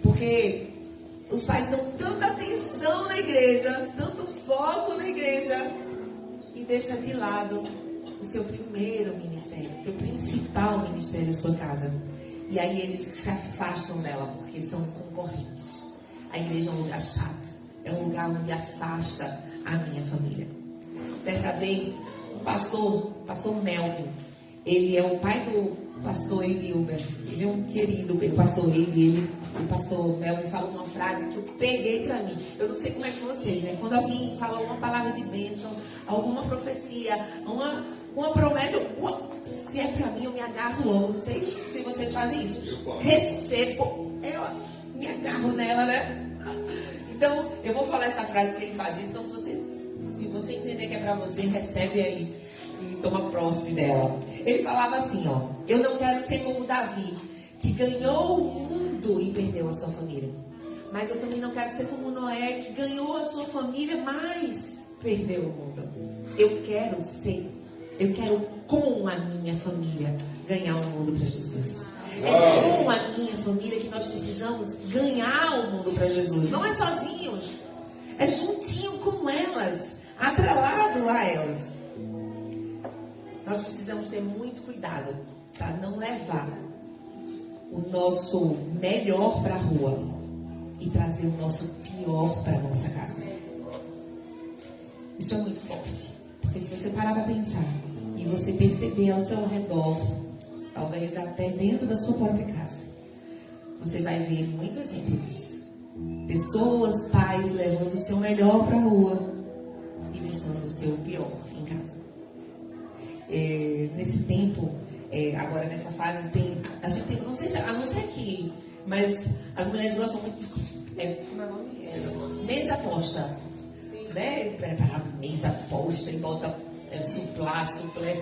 Porque os pais dão tanta atenção na igreja, tanto foco na igreja, e deixa de lado o seu primeiro ministério, seu principal ministério, a sua casa. E aí eles se afastam dela porque são concorrentes. A igreja é um lugar chato, é um lugar onde afasta a minha família. Certa vez, o pastor Melvin, ele é o pai do pastor Emilber. Ele é um querido, o pastor Emilber. O pastor Melvin falou uma frase que eu peguei pra mim. Eu não sei como é que vocês, né? Quando alguém fala uma palavra de bênção, alguma profecia, uma promessa, se é pra mim, eu me agarro logo. Não sei se vocês fazem isso. Recebo, eu me agarro nela, né? Então, eu vou falar essa frase que ele fazia. Então, se você entender que é pra você, recebe aí e toma posse dela. Ele falava assim, ó: eu não quero ser como Davi, que ganhou o mundo e perdeu a sua família. Mas eu também não quero ser como Noé, que ganhou a sua família, mas perdeu o mundo. Eu quero com a minha família ganhar o mundo para Jesus. É com a minha família que nós precisamos ganhar o mundo para Jesus. Não é sozinhos, é juntinho com elas, atrelado a elas. Nós precisamos ter muito cuidado para não levar o nosso melhor para a rua e trazer o nosso pior para a nossa casa. Isso é muito forte, porque se você parar para pensar e você perceber ao seu redor, talvez até dentro da sua própria casa, você vai ver muito exemplo disso. Pessoas, pais levando o seu melhor para a rua e deixando o seu pior em casa. Nesse tempo, agora nessa fase, a gente tem, não sei se, a não ser aqui, mas as mulheres gostam muito de mesa posta, né? Preparar mesa posta e bota suplé,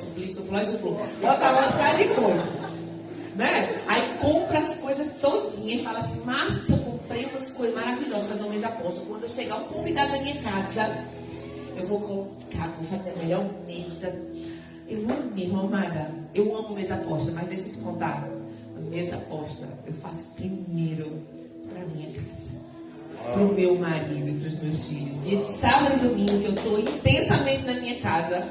bota uma cara de coisa, né? Aí compra as coisas todinhas e fala assim: mas eu comprei umas coisas maravilhosas, fazer uma mesa posta. Quando eu chegar um convidado na minha casa, eu vou colocar, vou fazer a melhor mesa. Eu amo mesmo, amada. Eu amo mesa posta, mas deixa eu te contar. A mesa posta eu faço primeiro para minha casa, para o meu marido e para os meus filhos. Dia de sábado e domingo, que eu estou intensamente na minha casa,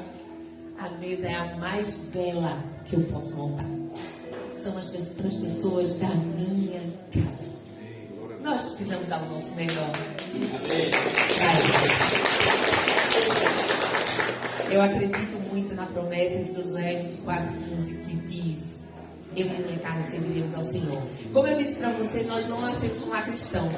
a mesa é a mais bela que eu posso montar. São para as pessoas da minha casa. Nós precisamos dar o nosso melhor para eles. Eu acredito muito na promessa de Josué 24:15, que diz: eu e minha casa serviremos ao Senhor. Como eu disse para você, nós não nascemos um lar cristão.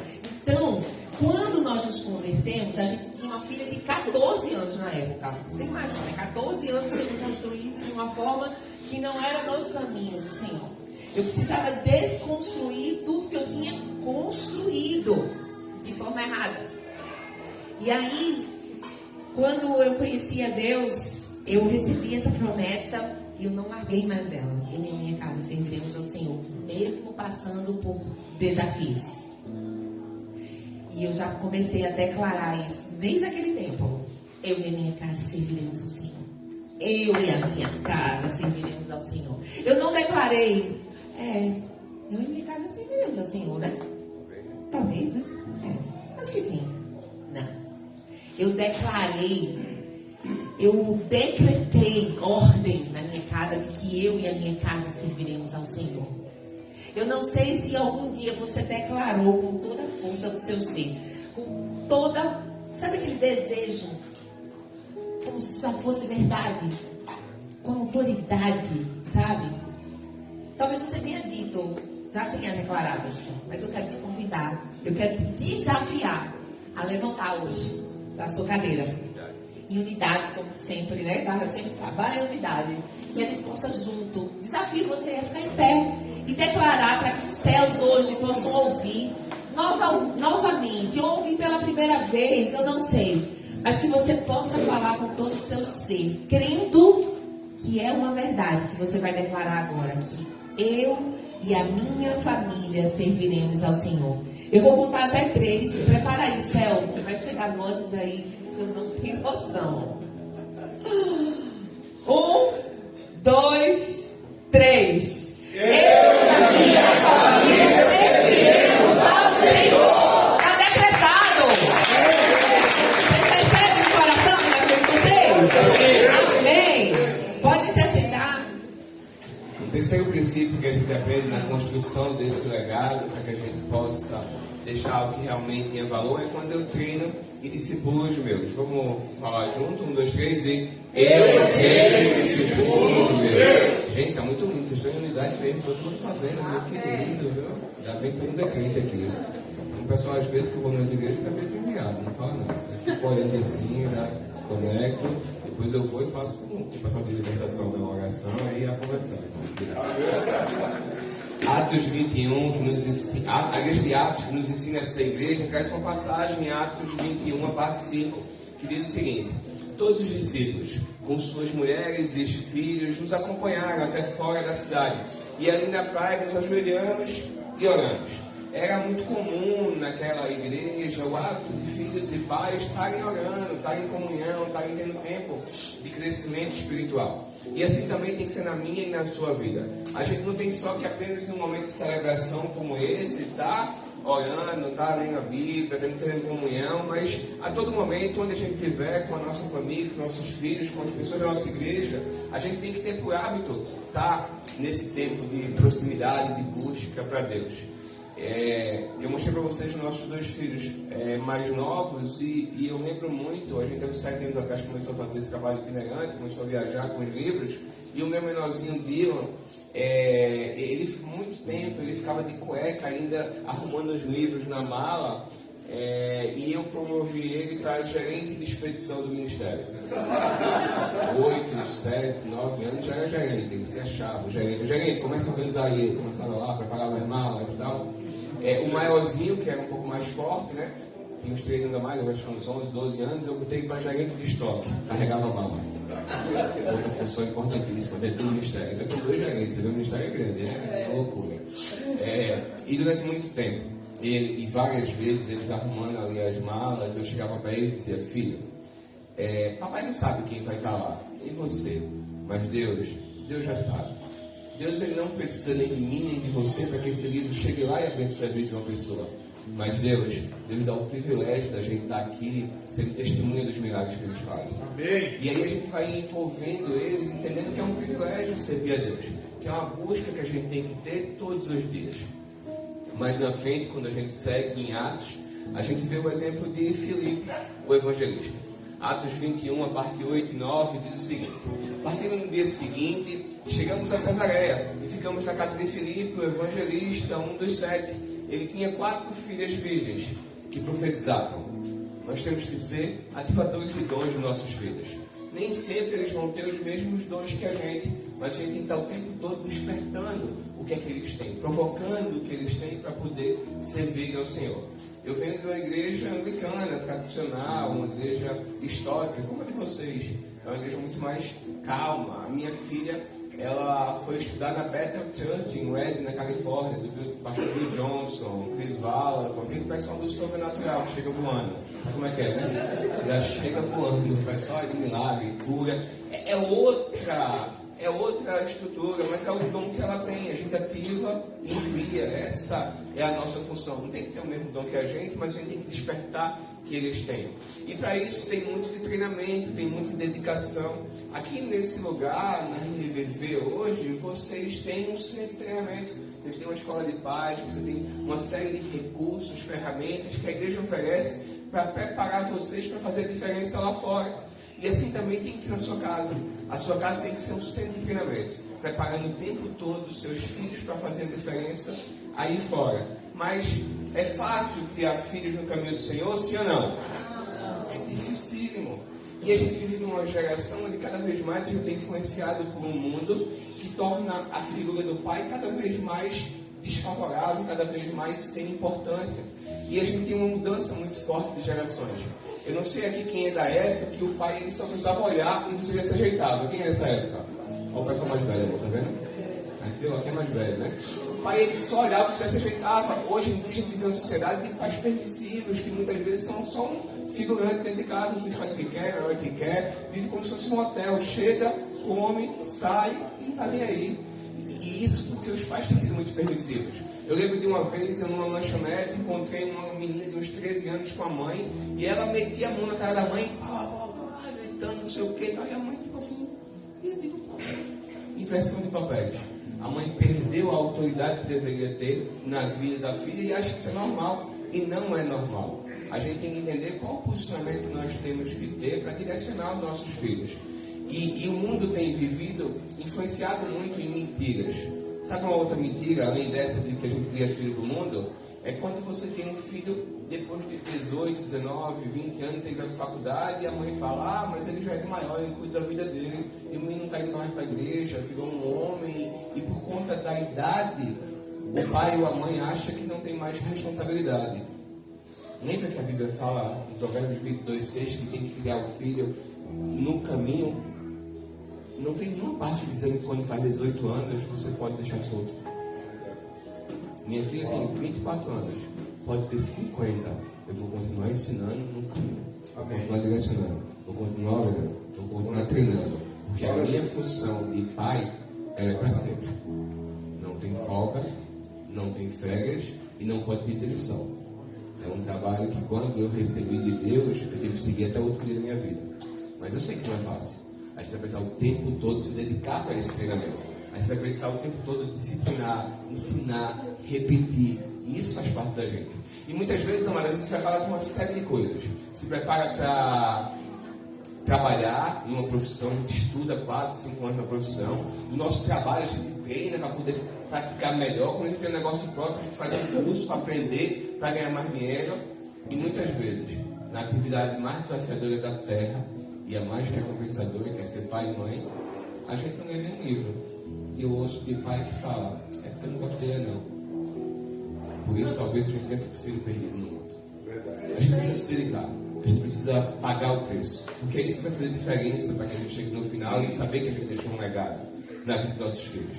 Então, quando nós nos convertemos, a gente tinha uma filha de 14 anos na época. Você imagina, 14 anos sendo construído de uma forma que não era nos caminhos do Senhor. Eu precisava desconstruir tudo que eu tinha construído de forma errada. E aí, quando eu conheci a Deus, eu recebi essa promessa e eu não larguei mais dela. Eu e minha casa serviremos ao Senhor, mesmo passando por desafios. E eu já comecei a declarar isso desde aquele tempo. Eu e minha casa serviremos ao Senhor. Eu e a minha casa serviremos ao Senhor. Eu não declarei, eu e minha casa serviremos ao Senhor, né? Talvez, né? Acho que sim. Não. Eu declarei, eu decretei ordem na minha casa de que eu e a minha casa serviremos ao Senhor. Eu não sei se algum dia você declarou com toda a força do seu ser, com toda, sabe aquele desejo, como se já fosse verdade, com autoridade, sabe? Talvez você tenha dito, já tenha declarado assim, mas eu quero te convidar, eu quero te desafiar a levantar hoje da sua cadeira, em unidade, como sempre, né? Eu sempre trabalho em unidade, e a gente possa junto, desafio você a ficar em pé e declarar para que os céus hoje possam ouvir novamente, ou ouvir pela primeira vez, eu não sei, mas que você possa falar com todo o seu ser, crendo que é uma verdade que você vai declarar agora, que eu e a minha família serviremos ao Senhor. Eu vou contar até 3. Se prepara aí, céu, que vai chegar vozes aí que você não tem noção. 1, 2, 3. Eu e a minha família serviremos ao Senhor. Está decretado. Vocês recebem no coração na frente de vocês? Amém. Pode se assentar. O terceiro princípio que a gente aprende na construção desse legado, para que a gente possa deixar algo que realmente tenha valor, é quando eu treino e discipulo os meus. Vamos falar junto? 1, 2, 3 e... Eu treino e discipulo os meus. Gente, tá muito lindo. Vocês estão em unidade mesmo, todo mundo fazendo. Meu querido, viu? Ainda bem que todo mundo é crente aqui. O pessoal, às vezes, que eu vou nas igrejas, fica meio desviado, não fala nada. Eu fico olhando assim, já conecto, depois eu vou e faço o pessoal de libertação da oração, aí a conversão. Atos 21, que nos ensina, a igreja de Atos, que nos ensina essa igreja, traz uma passagem em Atos 21, a parte 5, que diz o seguinte: todos os discípulos, com suas mulheres e filhos, nos acompanharam até fora da cidade, e ali na praia nos ajoelhamos e oramos. Era muito comum naquela igreja o hábito de filhos e pais estarem orando, estarem em comunhão, estarem tendo tempo de crescimento espiritual. E assim também tem que ser na minha e na sua vida. A gente não tem só que apenas num momento de celebração como esse, tá orando, tá lendo a Bíblia, tendo comunhão, mas a todo momento, onde a gente estiver com a nossa família, com nossos filhos, com as pessoas da nossa igreja, a gente tem que ter por hábito estar nesse tempo de proximidade, de busca para Deus. Eu mostrei para vocês os nossos 2 filhos mais novos e eu lembro muito, a gente há uns 7 anos atrás começou a fazer esse trabalho itinerante, começou a viajar com os livros, e o meu menorzinho Dylan, ele muito tempo, ele ficava de cueca ainda arrumando os livros na mala, e eu promovi ele para gerente de expedição do ministério. 8, 7, 9 anos já era gerente, ele se achava o gerente, começa a organizar ele, começava lá, preparava as malas e tal. O maiorzinho, que era um pouco mais forte, né? Tinha uns 3 ainda mais, eu acho que uns 11, 12 anos, eu botei ele para gerente de estoque, carregava a mala. Outra função importantíssima dentro do ministério. Então tem 2 gerentes, o ministério é grande, é uma loucura. E durante muito tempo, e várias vezes eles arrumando ali as malas, eu chegava para ele e dizia: filho, papai não sabe quem vai estar lá, e você? Mas Deus já sabe. Deus, ele não precisa nem de mim nem de você para que esse livro chegue lá e abençoe a vida de uma pessoa. Mas Deus dá o privilégio da gente estar aqui sendo testemunha dos milagres que eles fazem. Amém. E aí a gente vai envolvendo eles, entendendo que é um privilégio servir a Deus, que é uma busca que a gente tem que ter todos os dias. Mais na frente, quando a gente segue em Atos, a gente vê o exemplo de Filipe, o evangelista. Atos 21, a parte 8 e 9, diz o seguinte: partindo no dia seguinte, chegamos a Cesareia e ficamos na casa de Filipe, o evangelista, um dos 7. Ele tinha 4 filhas virgens que profetizavam. Nós temos que ser ativadores de dons de nossos filhos. Nem sempre eles vão ter os mesmos dons que a gente, mas a gente tem que estar o tempo todo despertando o que é que eles têm, provocando o que eles têm para poder servir ao Senhor. Eu venho de uma igreja anglicana, tradicional, uma igreja histórica, como a de vocês. É uma igreja muito mais calma. A minha filha, ela foi estudar na Bethel Church, em Redding, na Califórnia, do pastor Bill Johnson, Chris Wallace, com aquele pessoal do sobrenatural que chega voando. Sabe como é que é, né? Já chega voando, faz só de milagre, cura. É outra estrutura, mas é o dom que ela tem. A gente ativa e envia. Essa é a nossa função. Não tem que ter o mesmo dom que a gente, mas a gente tem que despertar que eles tenham. E para isso tem muito de treinamento, tem muita dedicação. Aqui nesse lugar, na RVV hoje, vocês têm um centro de treinamento. Vocês têm uma escola de paz, você tem uma série de recursos, ferramentas que a igreja oferece para preparar vocês para fazer a diferença lá fora. E assim também tem que ser na sua casa. A sua casa tem que ser um centro de treinamento, preparando o tempo todo os seus filhos para fazer a diferença aí fora. Mas é fácil criar filhos no caminho do Senhor, sim ou não? É dificílimo. E a gente vive numa geração onde cada vez mais a gente é influenciado por um mundo que torna a figura do pai cada vez mais desfavorável, cada vez mais sem importância. E a gente tem uma mudança muito forte de gerações. Eu não sei aqui quem é da época que o pai ele só precisava olhar e você já se ajeitava. Quem é dessa época? Olha o pessoal mais velho, tá vendo? Aqui é mais velho, né? O pai ele só olhava e você já se ajeitava. Hoje em dia a gente vive uma sociedade de pais permissivos, que muitas vezes são só um figurante dentro de casa. O filho faz o que quer, a hora que quer, vive como se fosse um hotel. Chega, come, sai e não está nem aí. E isso porque os pais têm sido muito permissivos. Eu lembro de uma vez, eu numa lanchonete, encontrei uma menina de uns 13 anos com a mãe, e ela metia a mão na cara da mãe, gritando, não sei o que, e a mãe tipo assim, e eu digo, inversão de papéis. A mãe perdeu a autoridade que deveria ter na vida da filha e acha que isso é normal. e não é normal. A gente tem que entender qual o posicionamento que nós temos que ter para direcionar os nossos filhos. E o mundo tem vivido influenciado muito em mentiras. Sabe uma outra mentira, além dessa de que a gente cria filho do mundo? É quando você tem um filho depois de 18, 19, 20 anos, ele vai para a faculdade e a mãe fala, mas ele já é maior, ele cuida da vida dele, e o menino não está indo mais para a igreja, virou um homem, e por conta da idade, o pai ou a mãe acha que não tem mais responsabilidade. Lembra que a Bíblia fala em Provérbios 22:6 que tem que criar o filho no caminho? Não tem nenhuma parte dizendo que quando faz 18 anos você pode deixar solto. Minha filha tem 24 anos, pode ter 50. Eu vou continuar ensinando no caminho. Vou continuar direcionando. Vou continuar orando. Vou continuar treinando. Porque a minha função de pai é para sempre. Não tem folga, não tem férias e não pode pedir demissão. É um trabalho que quando eu recebi de Deus, eu tive que seguir até o outro dia da minha vida. Mas eu sei que não é fácil. A gente vai precisar o tempo todo se dedicar para esse treinamento. A gente vai precisar o tempo todo disciplinar, ensinar, repetir. E isso faz parte da gente. E muitas vezes, a gente se prepara para uma série de coisas. Se prepara para trabalhar em uma profissão, a gente estuda 4, 5 anos na profissão. No nosso trabalho, a gente treina para poder praticar melhor. Quando a gente tem um negócio próprio, a gente faz um curso para aprender, para ganhar mais dinheiro. E muitas vezes, na atividade mais desafiadora da Terra e a mais recompensadora, que é ser pai e mãe, a gente não ganha nenhum livro. E eu ouço de pai que fala, é porque eu não gosto dele não. Por isso talvez a gente tenha o filho perdido no mundo. A gente precisa se dedicar. A gente precisa pagar o preço. Porque isso vai fazer diferença para que a gente chegue no final e saber que a gente deixou um legado na vida dos nossos filhos.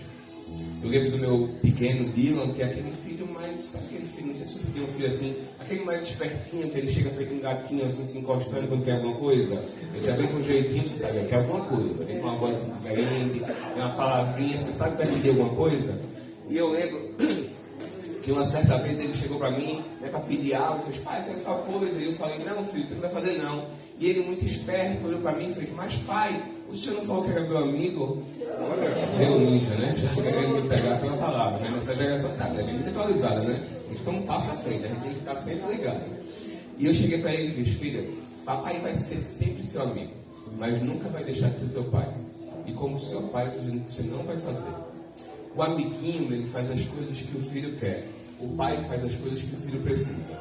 Eu lembro do meu pequeno Dylan, que é aquele filho mais... Aquele filho, não sei se você tem um filho assim, aquele mais espertinho, que ele chega feito um gatinho assim, se encostando quando quer alguma coisa. Ele já vem com um jeitinho, você sabe, quer alguma coisa. Vem com uma voz diferente, tem uma palavrinha, você sabe que vai pedir alguma coisa. E eu lembro que uma certa vez ele chegou para mim, para pedir algo, fez, pai, eu quero tal coisa. E eu falei, não filho, você não vai fazer não. E ele muito esperto olhou para mim e fez, mas pai, o senhor não falou que era meu amigo? Meu ninja, né? Já querendo me pegar pela palavra, né? Nessa geração, sabe, é muito atualizada, né? A gente toma um passo à frente, a gente tem que ficar sempre ligado. E eu cheguei para ele e disse, filha, papai vai ser sempre seu amigo, mas nunca vai deixar de ser seu pai. E como seu pai, eu estou dizendo que você não vai fazer. O amiguinho, ele faz as coisas que o filho quer. O pai faz as coisas que o filho precisa.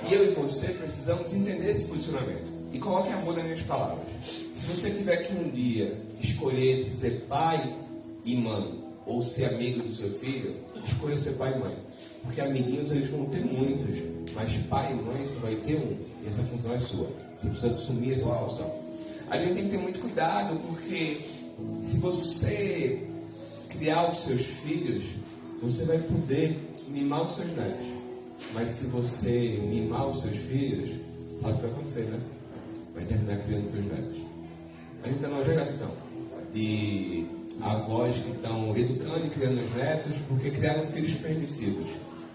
E eu e você precisamos entender esse posicionamento. E coloque amor nas minhas palavras. Se você tiver que um dia escolher entre ser pai e mãe, ou ser amigo do seu filho, escolha ser pai e mãe. Porque amiguinhos eles vão ter muitos, mas pai e mãe você vai ter um. E essa função é sua. Você precisa assumir essa função. A gente tem que ter muito cuidado, porque se você criar os seus filhos, você vai poder mimar os seus netos. Mas se você mimar os seus filhos, sabe o que vai acontecer, né? Vai terminar criando seus netos. A gente está numa geração de avós que estão educando e criando os netos porque criaram filhos permissivos,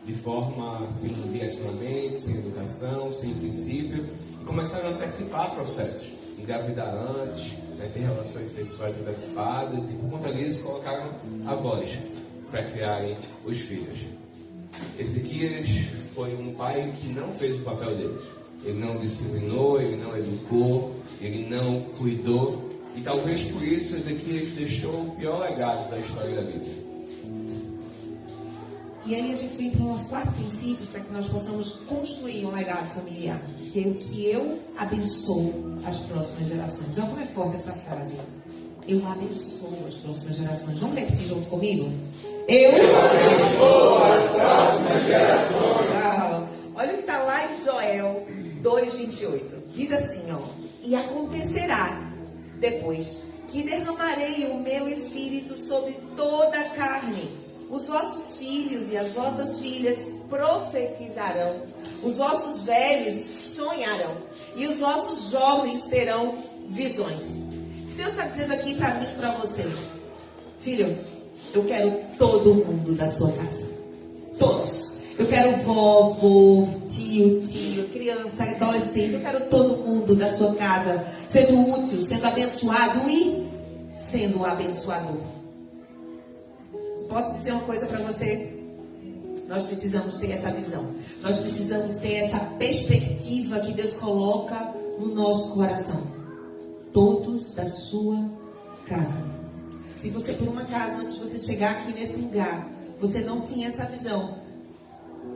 de forma sem direcionamento, sem educação, sem princípio, e começaram a antecipar processos, engravidar antes, ter relações sexuais antecipadas, e por conta disso colocaram avós para criarem os filhos. Ezequias foi um pai que não fez o papel dele. Ele não disciplinou, ele não educou, ele não cuidou. E talvez por isso Ezequias deixou o pior legado da história da Bíblia. E aí a gente vem para o nosso quarto princípio para que nós possamos construir um legado familiar. Que é o que eu abençoo as próximas gerações. Olha como é forte essa frase. Eu abençoo as próximas gerações. Vamos repetir junto comigo? Eu abençoo as próximas gerações. Olha o que está lá em Joel 2:28. Diz assim, ó. E acontecerá depois que derramarei o meu espírito sobre toda a carne. Os vossos filhos e as vossas filhas profetizarão. Os vossos velhos sonharão. E os vossos jovens terão visões. Deus está dizendo aqui para mim e para você. Filho, eu quero todo mundo da sua casa. Todos. Eu quero vovô, tio, criança, adolescente. Eu quero todo mundo da sua casa sendo útil, sendo abençoado e sendo um abençoador. Posso dizer uma coisa para você? Nós precisamos ter essa visão. Nós precisamos ter essa perspectiva que Deus coloca no nosso coração. Todos da sua casa. Se você, por uma casa, antes de você chegar aqui nesse lugar, você não tinha essa visão,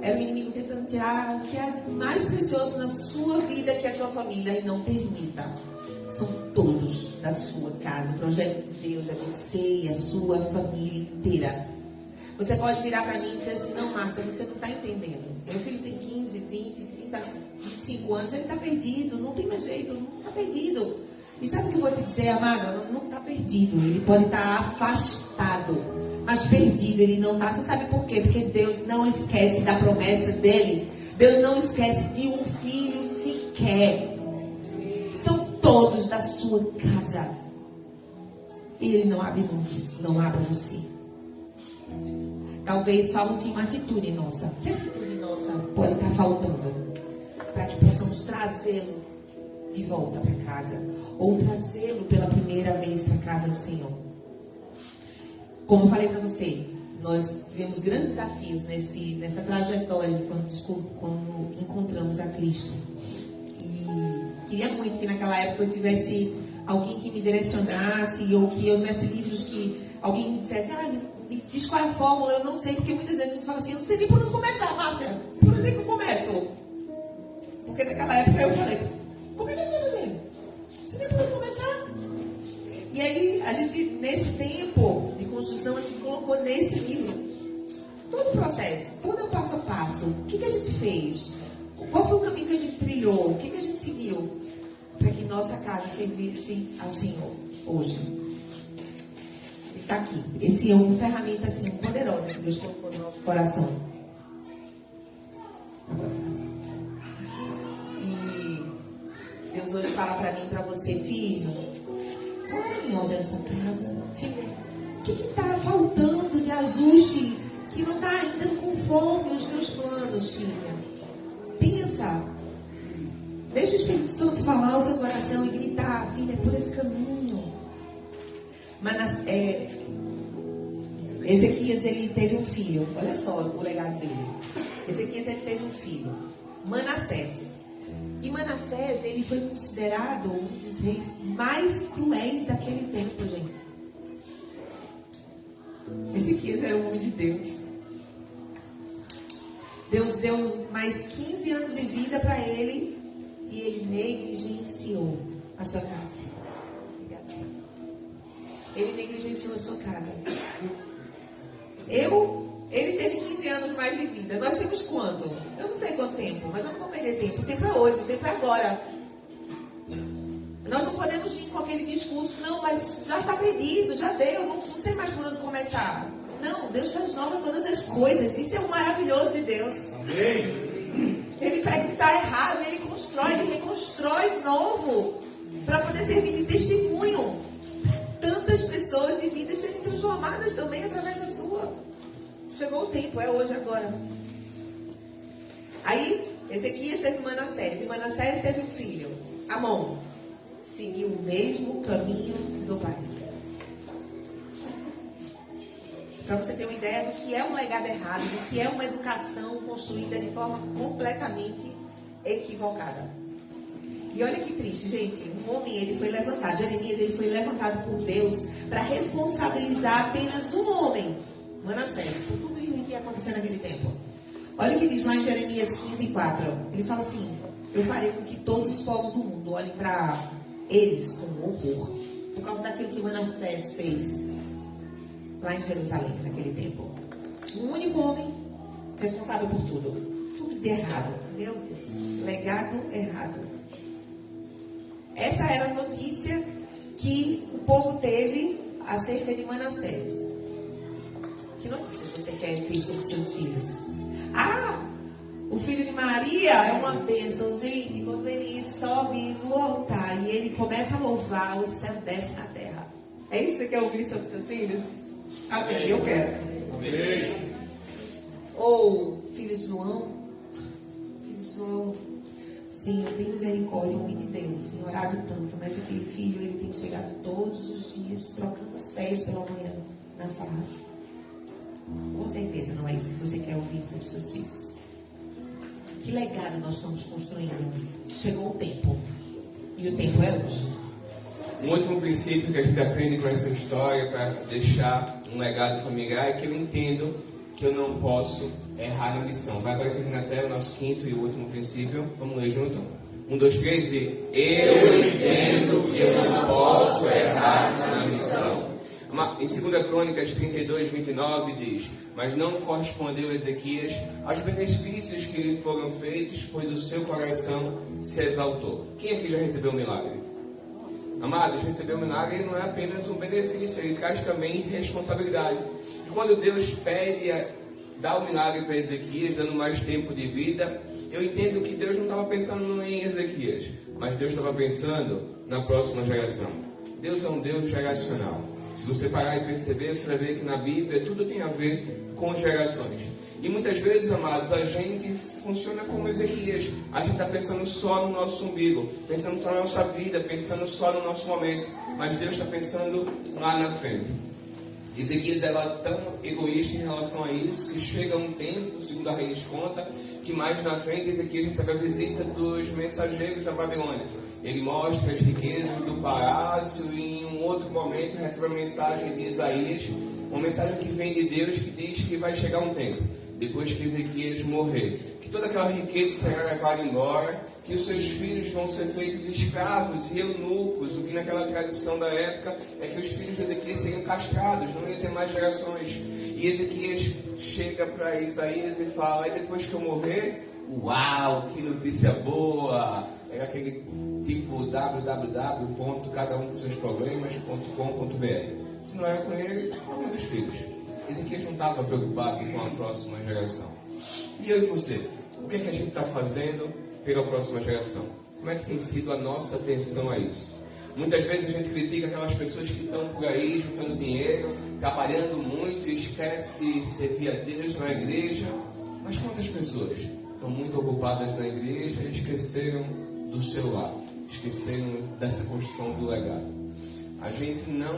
era o inimigo tentando tirar o que é mais precioso na sua vida, que é a sua família, e não permita. São todos da sua casa. O projeto de Deus é você e a sua família inteira. Você pode virar para mim e dizer assim: não, Márcia, você não está entendendo. Meu filho tem 15, 20, 30, 25 anos, ele está perdido, não tem mais jeito, não está perdido. E sabe o que eu vou te dizer, amada? Não está perdido, ele pode estar afastado, mas perdido ele não está. Você sabe por quê? Porque Deus não esquece da promessa dele. Deus não esquece de um filho sequer. São todos da sua casa. E ele não abre mão disso, não abre você. Talvez falte uma atitude nossa. Que atitude nossa pode estar faltando para que possamos trazê-lo de volta para casa, ou trazê-lo pela primeira vez para a casa do Senhor? Como eu falei para você, nós tivemos grandes desafios nessa trajetória de quando encontramos a Cristo. E queria muito que naquela época eu tivesse alguém que me direcionasse, ou que eu tivesse livros que alguém me dissesse: me diz qual é a fórmula. Eu não sei, porque muitas vezes a gente fala assim: eu não sei nem por onde começar, Márcia. Por onde é que eu começo? Porque naquela época eu falei: como é que eu estou fazendo? Você nem por onde começar? E aí, a gente, nesse tempo de construção, a gente colocou nesse livro todo o processo, todo o passo a passo. O que a gente fez? Qual foi o caminho que a gente trilhou? O que a gente seguiu para que nossa casa servisse ao Senhor hoje? Ele está aqui. Esse é uma ferramenta assim, poderosa que Deus colocou no nosso coração. E Deus hoje fala para mim e para você: filho, coloque em ordem a sua casa. Filho, o que está faltando de ajuste que não está ainda conforme os meus planos, filha? Pensa. Deixa o Espírito Santo falar ao seu coração e gritar: filha, é por esse caminho. Ezequias, ele teve um filho. Olha só o legado dele. Ezequias, ele teve um filho, Manassés. E Manassés, ele foi considerado um dos reis mais cruéis daquele tempo, gente. Ezequias era um homem de Deus. Deus deu mais 15 anos de vida para ele e ele negligenciou a sua casa. Ele negligenciou a sua casa. Ele teve 15 anos mais de vida. Nós temos quanto? Eu não sei quanto tempo, mas eu não vou perder tempo. O tempo é hoje, o tempo é agora. Nós não podemos vir com aquele discurso: não, mas já está perdido, já deu, não sei mais por onde começar. Não, Deus faz nova todas as coisas. Isso é o maravilhoso de Deus. Amém. Ele pega o que está errado, ele constrói, ele reconstrói novo, para poder servir de testemunho para tantas pessoas e vidas serem transformadas também através da sua. Chegou o tempo, é hoje, agora. Aí, Ezequias teve Manassés, e Manassés teve um filho, Amon. Seguiu o mesmo caminho do pai. Para você ter uma ideia do que é um legado errado, do que é uma educação construída de forma completamente equivocada. E olha que triste, gente. Um homem, ele foi levantado, Jeremias, ele foi levantado por Deus para responsabilizar apenas um homem, Manassés, por tudo o que ia acontecer naquele tempo. Olha o que diz lá em Jeremias 15:4. Ele fala assim: eu farei com que todos os povos do mundo olhem para eles com horror, por causa daquilo que Manassés fez lá em Jerusalém, naquele tempo. Um único homem responsável por tudo. Tudo de errado. Meu Deus. Legado errado. Essa era a notícia que o povo teve acerca de Manassés. Que notícia você quer ter sobre os seus filhos? O filho de Maria é uma bênção, gente. Quando ele sobe no altar e ele começa a louvar, o céu desce na terra. É isso que você quer ouvir sobre os seus filhos? Amém, eu quero. Amém. Ou filho de João. Filho de João. Senhor, tem misericórdia, homem de Deus. Tem orado tanto, mas aquele filho, ele tem chegado todos os dias trocando os pés pela manhã na farra. Com certeza não é isso que você quer ouvir sobre seus filhos. Que legado nós estamos construindo? Chegou o tempo. E o tempo é hoje. Um último princípio que a gente aprende com essa história para deixar um legado familiar é que eu entendo que eu não posso errar na missão. Vai aparecer aqui na tela o nosso quinto e último princípio. Vamos ler junto? 1, 2, 3 e... Eu entendo que eu não posso errar na missão. Em 2 Crônicas 32, 29 diz: Mas não correspondeu Ezequias aos benefícios que lhe foram feitos, pois o seu coração se exaltou. Quem aqui já recebeu um milagre? Amados, receber um milagre não é apenas um benefício, ele traz também responsabilidade. E quando Deus pede, dá o milagre para Ezequias, dando mais tempo de vida, eu entendo que Deus não estava pensando em Ezequias, mas Deus estava pensando na próxima geração. Deus é um Deus geracional. Se você parar e perceber, você vai ver que na Bíblia tudo tem a ver com gerações. E muitas vezes, amados, a gente funciona como Ezequias. A gente está pensando só no nosso umbigo, pensando só na nossa vida, pensando só no nosso momento. Mas Deus está pensando lá na frente. Ezequias era tão egoísta em relação a isso, que chega um tempo, segundo a Reis conta, que mais na frente Ezequias recebe a visita dos mensageiros da Babilônia. Ele mostra as riquezas do palácio e em um outro momento recebe a mensagem de Isaías, uma mensagem que vem de Deus que diz que vai chegar um tempo, depois que Ezequias morrer, que toda aquela riqueza será levada embora, que os seus filhos vão ser feitos escravos e eunucos, o que naquela tradição da época é que os filhos de Ezequias seriam castrados, não iam ter mais gerações. E Ezequias chega para Isaías e fala: e depois que eu morrer, uau, que notícia boa! É aquele tipo www.cadaumcomseusproblemas.com.br. Se não era com ele, problema dos filhos. Ezequias não estava preocupado com a próxima geração. E eu e você? O que é que a gente está fazendo pela próxima geração? Como é que tem sido a nossa atenção a isso? Muitas vezes a gente critica aquelas pessoas que estão por aí juntando dinheiro, trabalhando muito e esquece de servir a Deus na igreja. Mas quantas pessoas estão muito ocupadas na igreja e esqueceram do seu lar, esqueceram dessa construção do legado? A gente não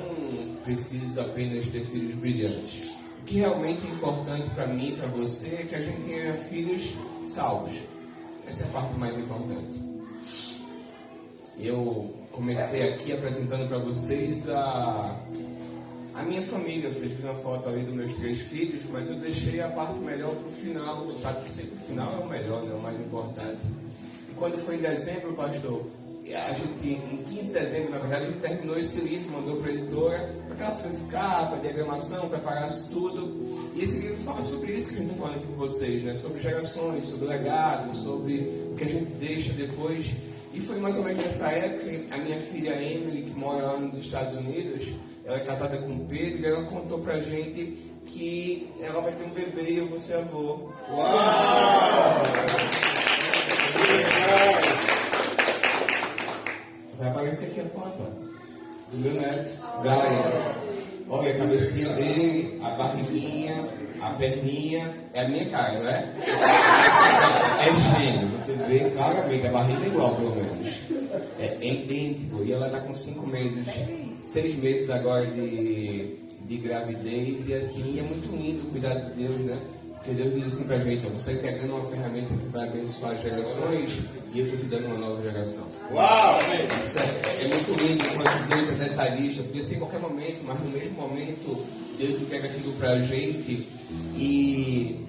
precisa apenas ter filhos brilhantes. O que realmente é importante para mim e para você é que a gente tenha filhos salvos. Essa é a parte mais importante. Eu comecei aqui apresentando para vocês a minha família. Vocês viram a foto ali dos meus 3 filhos, mas eu deixei a parte melhor para o final. Sabe que sempre o final é o melhor, né? O mais importante. E quando foi em dezembro, pastor, a gente, em 15 de dezembro, na verdade, a gente terminou esse livro, mandou para a editora, para que ela fizesse capa, diagramação, preparasse tudo. E esse livro fala sobre isso que a gente está falando aqui com vocês, né? Sobre gerações, sobre legado, sobre o que a gente deixa depois. E foi mais ou menos nessa época, a minha filha Emily, que mora lá nos Estados Unidos, ela é casada com o Pedro, e ela contou pra gente que ela vai ter um bebê e eu vou ser avô. Uau! Vai aparecer aqui a foto, ó, do meu neto, Brian. Olha a cabecinha dele, a barriguinha, a perninha, é a minha cara, não é? É gênio, você vê claramente, a barriga é igual, pelo menos. É idêntico, e ela está com 5 meses, 6 meses agora de gravidez, e assim, é muito lindo cuidar de Deus, né? Porque Deus diz assim pra gente: ó, você está ganhando uma ferramenta que vai abençoar as gerações, e eu estou te dando uma nova geração. Uau! Isso é muito lindo, quando Deus é detalhista, podia ser em qualquer momento, mas no mesmo momento, Deus entrega aquilo pra gente. E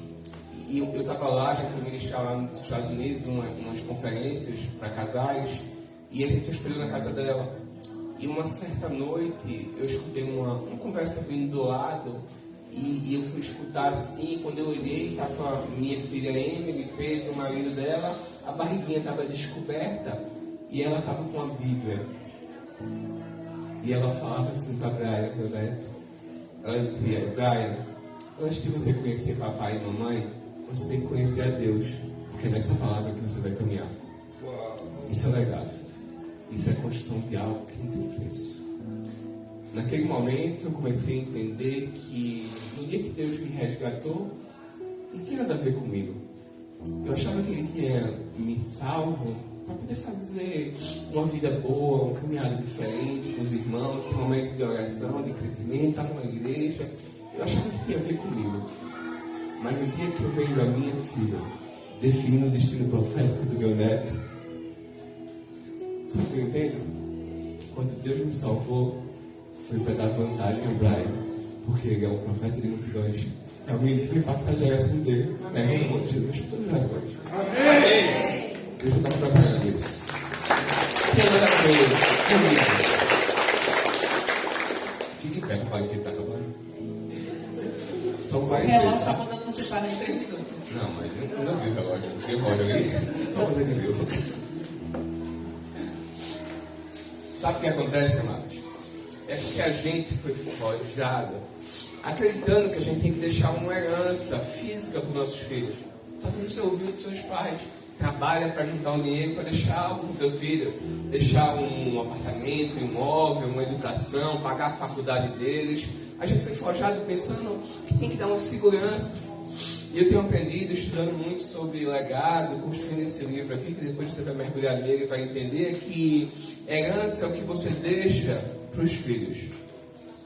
eu estava lá, já fui ministrar lá nos Estados Unidos, umas conferências para casais, e a gente se hospedou na casa dela. E uma certa noite, eu escutei uma conversa vindo do lado, e eu fui escutar assim. Quando eu olhei, estava minha filha Emily, Pedro, o marido dela, a barriguinha estava descoberta, e ela estava com a Bíblia. E ela falava assim para Brian, meu neto, ela dizia: Brian, antes de você conhecer papai e mamãe, você tem que conhecer a Deus, porque é nessa palavra que você vai caminhar. Isso é legado. Isso é a construção de algo que não tem preço. Naquele momento eu comecei a entender que no dia que Deus me resgatou, não tinha nada a ver comigo. Eu achava que Ele tinha me salvo para poder fazer uma vida boa, uma caminhada diferente com os irmãos, um momento de oração, de crescimento, estar numa igreja. Eu achava que tinha a ver comigo. Mas no dia que eu vejo a minha filha definindo o destino profético do meu neto, sabe o que eu entendo? Quando Deus me salvou, foi para dar vantagem ao Brian, porque ele é um profeta de multidões. É o menino que vai impactar a geração dele. É o nome de Jesus para todas as gerações. Amém! Deus está trabalhando isso. Quem agora comigo? Fique perto, Pai, você está acabando. Só O vai relógio ser. está mandando você parar em 3 minutos. Não, mas eu não vi o relógio. Não tinha relógio ali. Só você que viu. Sabe o que acontece, amados? É porque a gente foi forjado acreditando que a gente tem que deixar uma herança física para os nossos filhos. Talvez você ouviu dos seus pais. Trabalha para juntar um dinheiro para deixar algo para o teu filho. Deixar um apartamento, um imóvel, uma educação, pagar a faculdade deles. A gente foi forjado pensando que tem que dar uma segurança. E eu tenho aprendido, estudando muito sobre legado, construindo esse livro aqui, que depois você vai mergulhar nele e vai entender que herança é o que você deixa para os filhos.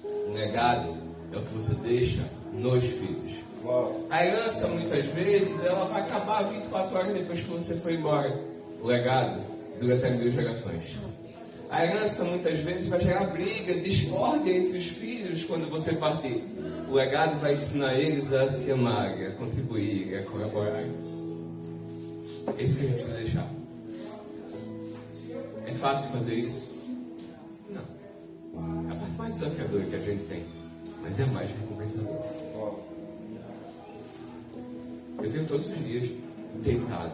O legado é o que você deixa nos filhos. A herança, muitas vezes, ela vai acabar 24 horas depois que você foi embora. O legado dura até 1000 gerações. A herança, muitas vezes, vai gerar briga, discórdia entre os filhos quando você partir. O legado vai ensinar eles a se amarem, a contribuir, a colaborar. É isso que a gente precisa deixar. É fácil fazer isso? Não. É a parte mais desafiadora que a gente tem, mas é mais recompensadora. Eu tenho todos os dias tentado,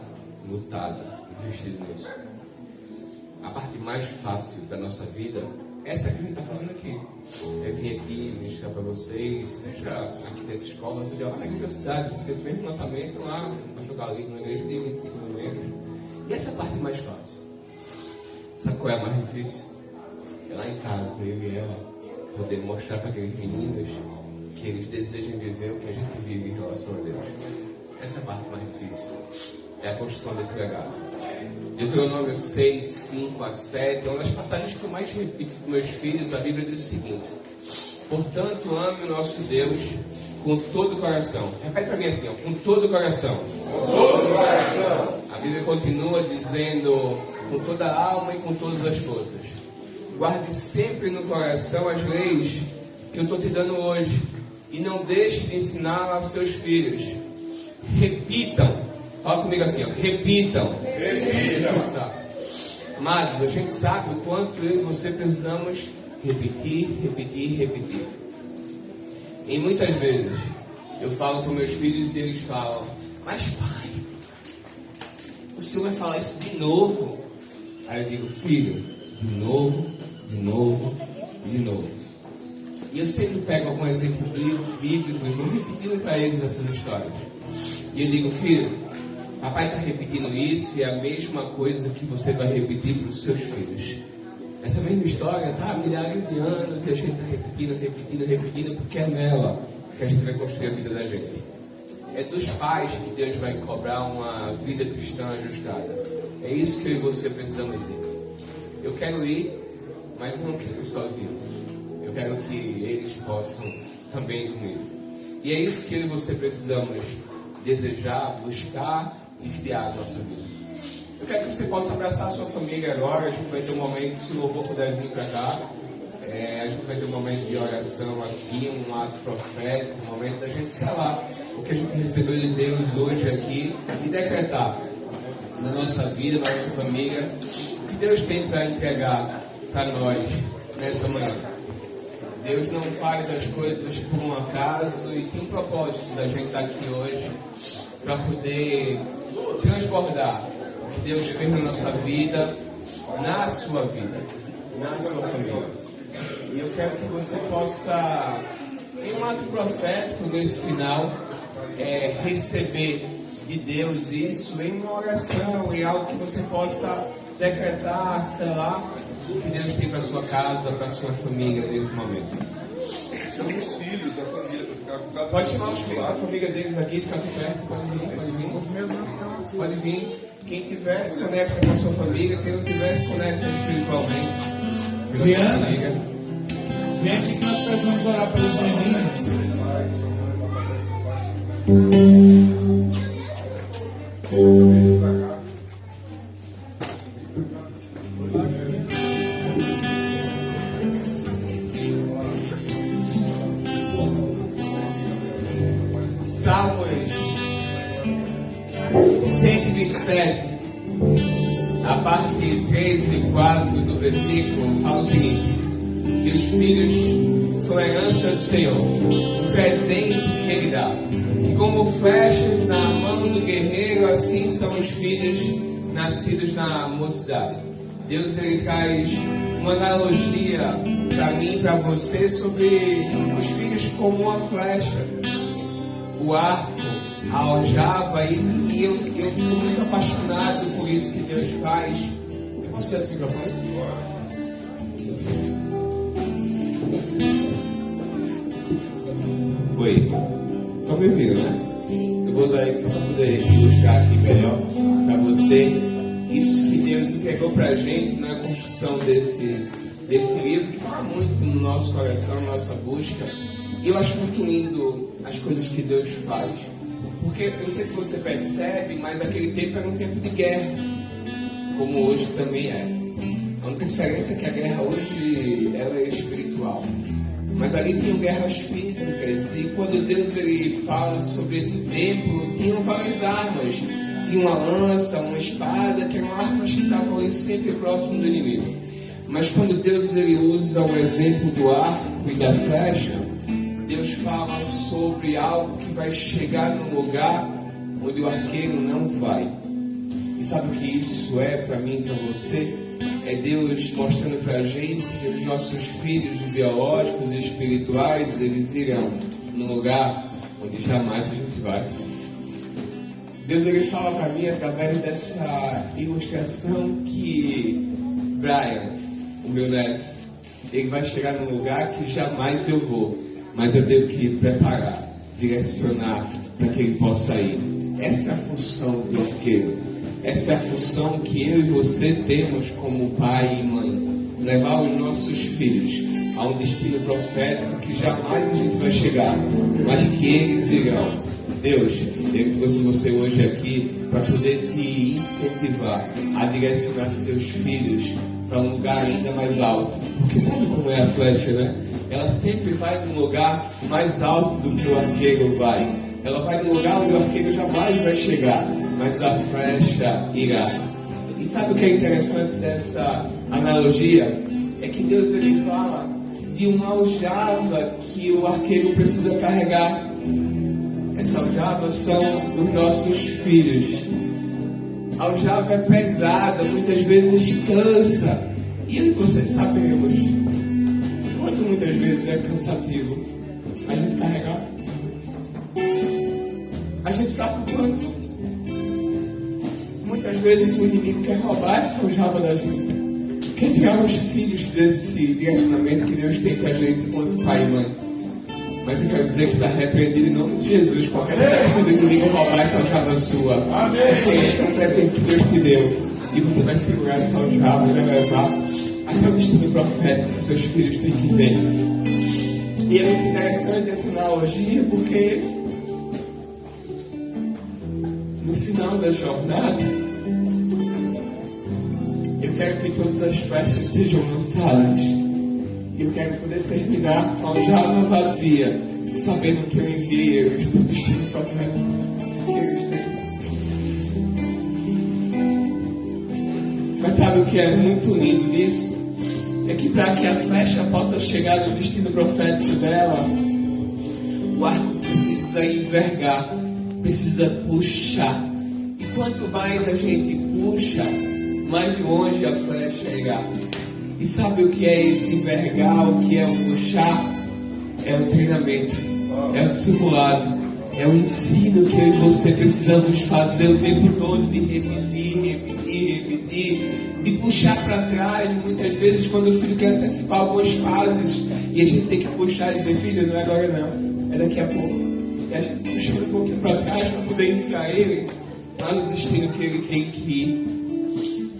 lutado, investido nisso. A parte mais fácil da nossa vida é essa que a gente está fazendo aqui. É vir aqui ministrar para vocês, seja aqui nessa escola, seja lá na igreja da cidade. A gente fez esse mesmo lançamento lá no Pastor Galito, na igreja de 25 mil membros. E essa é a parte mais fácil. Sabe qual é a mais difícil? É lá em casa, eu e ela, poder mostrar para aqueles meninos que eles desejam viver o que a gente vive em relação a Deus. Essa é a parte mais difícil. É a construção desse legado. Deuteronômio 6, 5 a 7 é uma das passagens que eu mais repito com meus filhos. A Bíblia diz o seguinte: portanto, ame o nosso Deus com todo o coração. Repete para mim assim, ó, com todo o coração. Com todo o coração. A Bíblia continua dizendo com toda a alma e com todas as forças. Guarde sempre no coração as leis que eu estou te dando hoje e não deixe de ensiná-las a seus filhos. Repitam. Fala comigo assim, ó. Repitam. Repitam. Amados, a gente sabe o quanto eu e você precisamos repetir, repetir, repetir. E muitas vezes eu falo com meus filhos e eles falam: mas pai, o senhor vai falar isso de novo? Aí eu digo: filho, de novo, de novo, de novo. E eu sempre pego algum exemplo bíblico e vou repetindo para eles essas histórias. E eu digo: filho, papai está repetindo isso e é a mesma coisa que você vai repetir para os seus filhos. Essa mesma história está há milhares de anos e a gente está repetindo, repetindo, repetindo, porque é nela que a gente vai construir a vida da gente. É dos pais que Deus vai cobrar uma vida cristã ajustada. É isso que eu e você precisamos ir. Eu quero ir, mas eu não quero ir sozinho. Eu quero que eles possam também ir comigo. E é isso que eu e você precisamos desejar, buscar e criar a nossa vida. Eu quero que você possa abraçar a sua família agora. A gente vai ter um momento, se o louvor puder vir para cá, a gente vai ter um momento de oração aqui, um ato profético, um momento da gente selar o que a gente recebeu de Deus hoje aqui e decretar na nossa vida, na nossa família, o que Deus tem para entregar para nós nessa manhã. Deus não faz as coisas por um acaso e tem um propósito da gente estar aqui hoje para poder transbordar o que Deus fez na nossa vida, na sua vida, na sua família. E eu quero que você possa, em um ato profético nesse final, receber de Deus isso em uma oração, em algo que você possa decretar, selar o que Deus tem para sua casa, para sua família nesse momento. Chama os filhos da família para ficar com cada Pode chamar os filhos da família deles aqui, fica aqui perto, pode vir, pode vir. Pode vir. Quem tiver, se conecta com a sua família, quem não tiver, se conecta espiritualmente. Briana, Vem aqui que nós precisamos orar pelos meninos. Salmos 127, a parte 3 e 4 do versículo, fala o seguinte: que os filhos são a herança do Senhor, o presente que Ele dá. E como flechas na mão do guerreiro, assim são os filhos nascidos na mocidade. Deus, Ele traz uma analogia para mim e para você sobre os filhos como uma flecha. O arco, a aljava, e eu fico muito apaixonado por isso que Deus faz. Eu posso ter esse microfone? Oi, estão me ouvindo, né? Eu vou usar isso para poder ilustrar aqui melhor para você. Isso que Deus entregou para a gente na construção desse livro, que fala muito no nosso coração, na nossa busca. E eu acho muito lindo as coisas que Deus faz. Porque, eu não sei se você percebe, mas aquele tempo era um tempo de guerra, como hoje também é. A única diferença é que a guerra hoje ela é espiritual. Mas ali tinham guerras físicas, e quando Deus ele fala sobre esse tempo, tinham várias armas. Tinha uma lança, uma espada, que eram armas que estavam ali sempre próximo do inimigo. Mas quando Deus ele usa o exemplo do arco e da flecha, Deus fala sobre algo que vai chegar num lugar onde o arqueiro não vai. E sabe o que isso é para mim e para você? É Deus mostrando para a gente que os nossos filhos biológicos e espirituais, eles irão num lugar onde jamais a gente vai. Deus ele fala para mim através dessa ilustração que Brian, o meu neto, ele vai chegar num lugar que jamais eu vou. Mas eu tenho que preparar, direcionar para que ele possa ir. Essa é a função do arqueiro. Essa é a função que eu e você temos como pai e mãe. Levar os nossos filhos a um destino profético que jamais a gente vai chegar, mas que eles irão. Deus, Ele trouxe você hoje aqui para poder te incentivar a direcionar seus filhos para um lugar ainda mais alto. Porque sabe como é a flecha, né? Ela sempre vai num lugar mais alto do que o arqueiro vai. Ela vai num lugar onde o arqueiro jamais vai chegar, mas a flecha irá. E sabe o que é interessante dessa analogia? É que Deus ele fala de uma aljava que o arqueiro precisa carregar. Essa aljava são os nossos filhos. A aljava é pesada, muitas vezes cansa. E eu e você sabemos quanto muitas vezes é cansativo a gente carregar. A gente sabe o quanto muitas vezes o inimigo quer roubar essa aljava da gente. Quer tirar os filhos desse direcionamento que Deus tem pra gente enquanto pai e mãe. Mas eu quero dizer que está repreendido em nome de Jesus. Qualquer tempo do inimigo roubar essa aljava sua. Amém. Porque esse é um presente que Deus te deu. E você vai segurar essa aljava e vai levar até o destino profético que seus filhos têm que ver. E é muito interessante essa analogia porque no final da jornada eu quero que todas as flechas sejam lançadas. E eu quero poder terminar com a aljava vazia, sabendo que eu enviei eles para o destino profético que eles têm. Mas sabe o que é muito lindo disso? É que para que a flecha possa chegar no destino profético dela, o arco precisa envergar, precisa puxar. E quanto mais a gente puxa, mais longe a flecha irá. E sabe o que é esse envergar, o que é o puxar? É o treinamento, é o discipulado, é o ensino que eu e você precisamos fazer o tempo todo, de repetir, de puxar para trás. Muitas vezes quando o filho quer antecipar algumas fases e a gente tem que puxar e dizer, filho, não é agora não, é daqui a pouco. E a gente puxa um pouquinho para trás para poder enfiar ele lá no destino que ele tem que ir.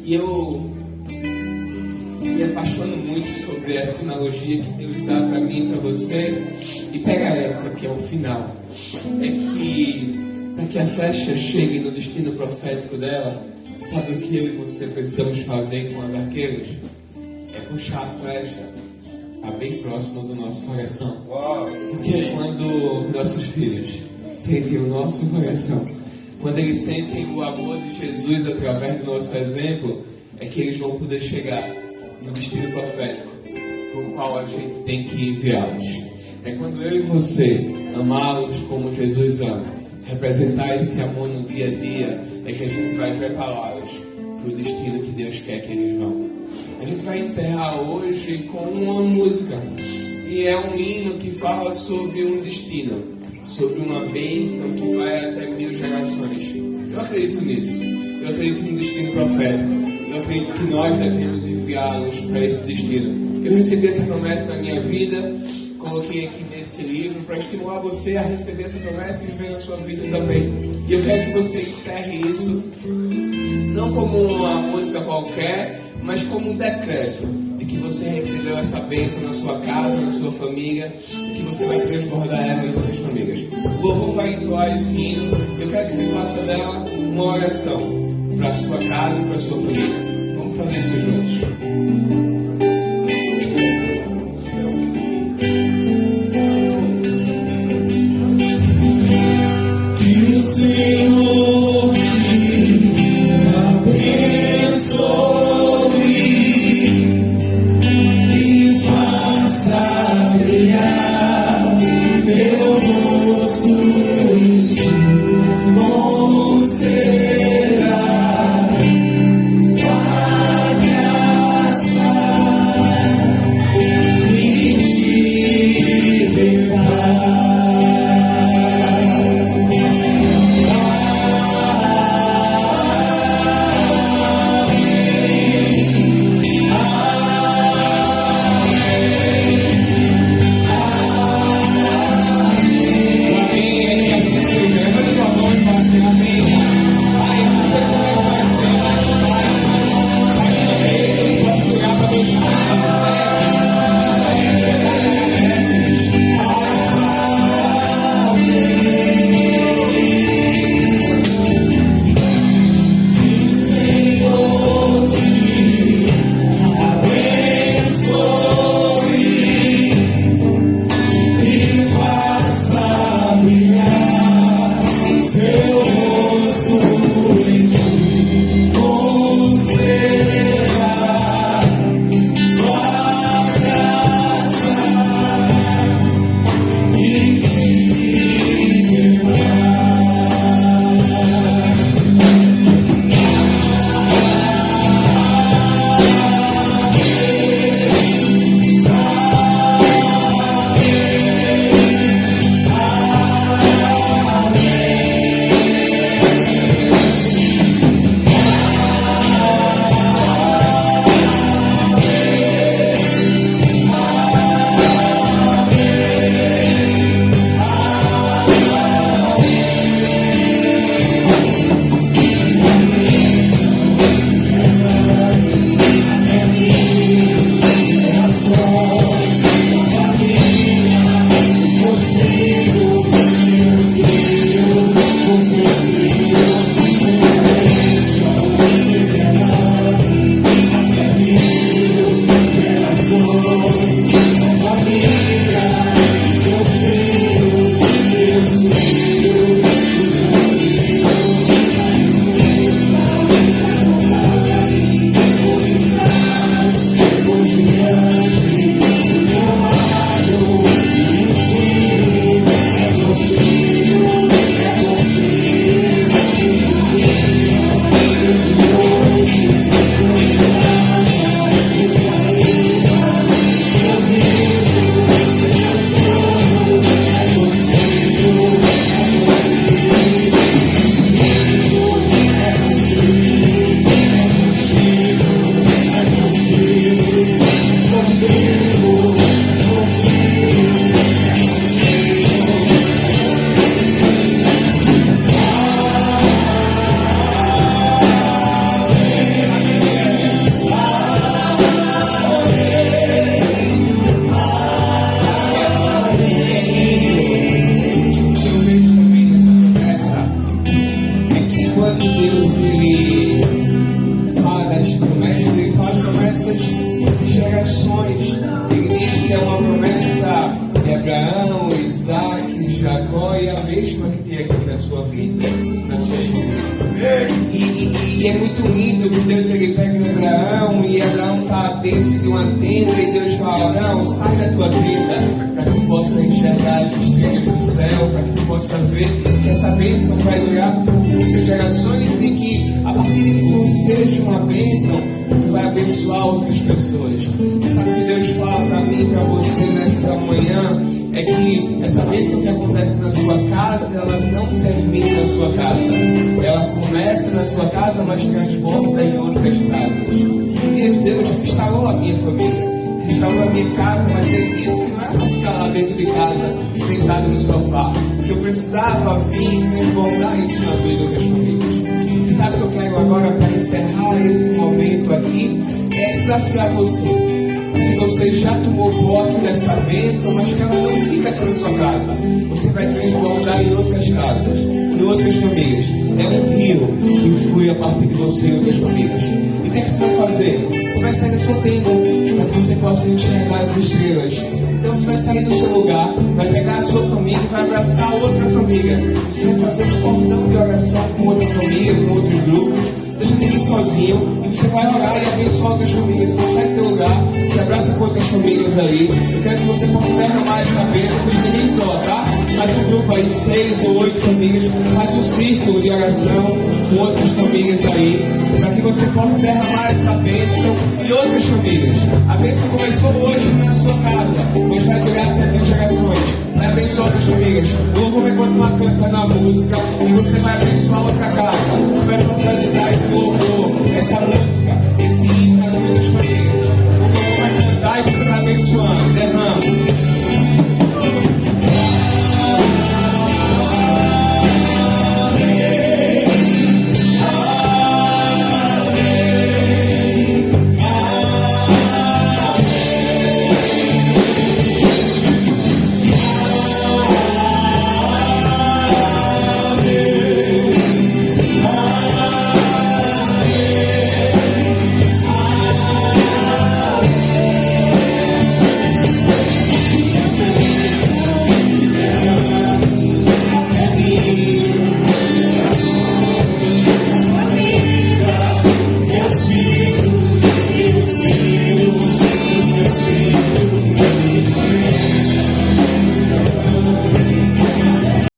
E eu me apaixono muito sobre essa analogia que Deus dá para mim e para você. E pega essa, que é o final. É que para que a flecha chegue no destino profético dela, sabe o que eu e você precisamos fazer enquanto arqueiros? É puxar a flecha a bem próximo do nosso coração. Porque quando nossos filhos sentem o nosso coração, quando eles sentem o amor de Jesus através do nosso exemplo, é que eles vão poder chegar no destino profético por qual a gente tem que enviá-los. É quando eu e você amá-los como Jesus ama, representar esse amor no dia a dia, é que a gente vai prepará-los para o destino que Deus quer que eles vão. A gente vai encerrar hoje com uma música, e é um hino que fala sobre um destino, sobre uma bênção que vai até 1000 gerações. Eu acredito nisso. Eu acredito no destino profético. Eu acredito que nós devemos enviá-los para esse destino. Eu recebi essa promessa na minha vida, coloquei aqui nesse livro para estimular você a receber essa promessa e viver na sua vida também. E eu quero que você encerre isso, não como uma música qualquer, mas como um decreto de que você recebeu essa bênção na sua casa, na sua família, e que você vai transbordar ela em outras famílias. O louvor vai entoar esse hino. Eu quero que você faça dela uma oração para a sua casa e para a sua família. Vamos fazer isso juntos. Senhor te abençoe e faça brilhar seu rosto em ti, bom será. muitas gerações. Ele diz que é uma promessa de Abraão, Isaac, Jacó e a mesma que tem aqui na sua vida, na sua vida. E é muito lindo que Deus ele pega em Abraão e Abraão está dentro de uma tenda e Deus fala: Abraão, sai da tua tenda para que tu possa enxergar as estrelas do céu, para que tu possa ver que essa bênção vai durar por muitas gerações e que a partir de que tu seja uma bênção, tu vai abençoar outras pessoas. E sabe o que Deus fala para mim e para você nessa manhã? É que essa bênção que acontece na sua casa, ela não se termina na sua casa. Ela começa na sua casa, mas transborda em outras casas. E que Deus restaurou a minha família, restaurou a minha casa, mas Ele disse que não era para ficar lá dentro de casa, sentado no sofá, que eu precisava vir e transbordar isso na vida de outras famílias. E sabe o que eu quero agora para encerrar esse momento aqui? É desafiar você. Que você já tomou posse dessa bênção, mas que ela não fica só na sua casa. Você vai transbordar em outras casas, em outras famílias. É um rio que flui a partir de você em outras famílias. E o que é que você vai fazer? Você vai sair da sua tenda para que você possa enxergar as estrelas. Então você vai sair do seu lugar, vai pegar a sua família e vai abraçar outra família. Você vai fazer um cordão de oração com outra família, com outros grupos. Deixa ninguém sozinho e você vai orar e abençoar outras famílias. Então sai do teu lugar, se abraça com outras famílias aí. Eu quero que você possa derramar essa bênção, deixa ninguém só, tá? Faz um grupo aí, 6 ou 8 famílias, faz um círculo de oração com outras famílias aí, para que você possa derramar essa bênção em outras famílias. A bênção começou hoje na sua casa, mas vai durar até 20 gerações. Vai abençoar outras famílias. O louvor vai continuar cantando a música e você vai abençoar outra casa. Você vai profetizar esse louvor, essa música, esse hino na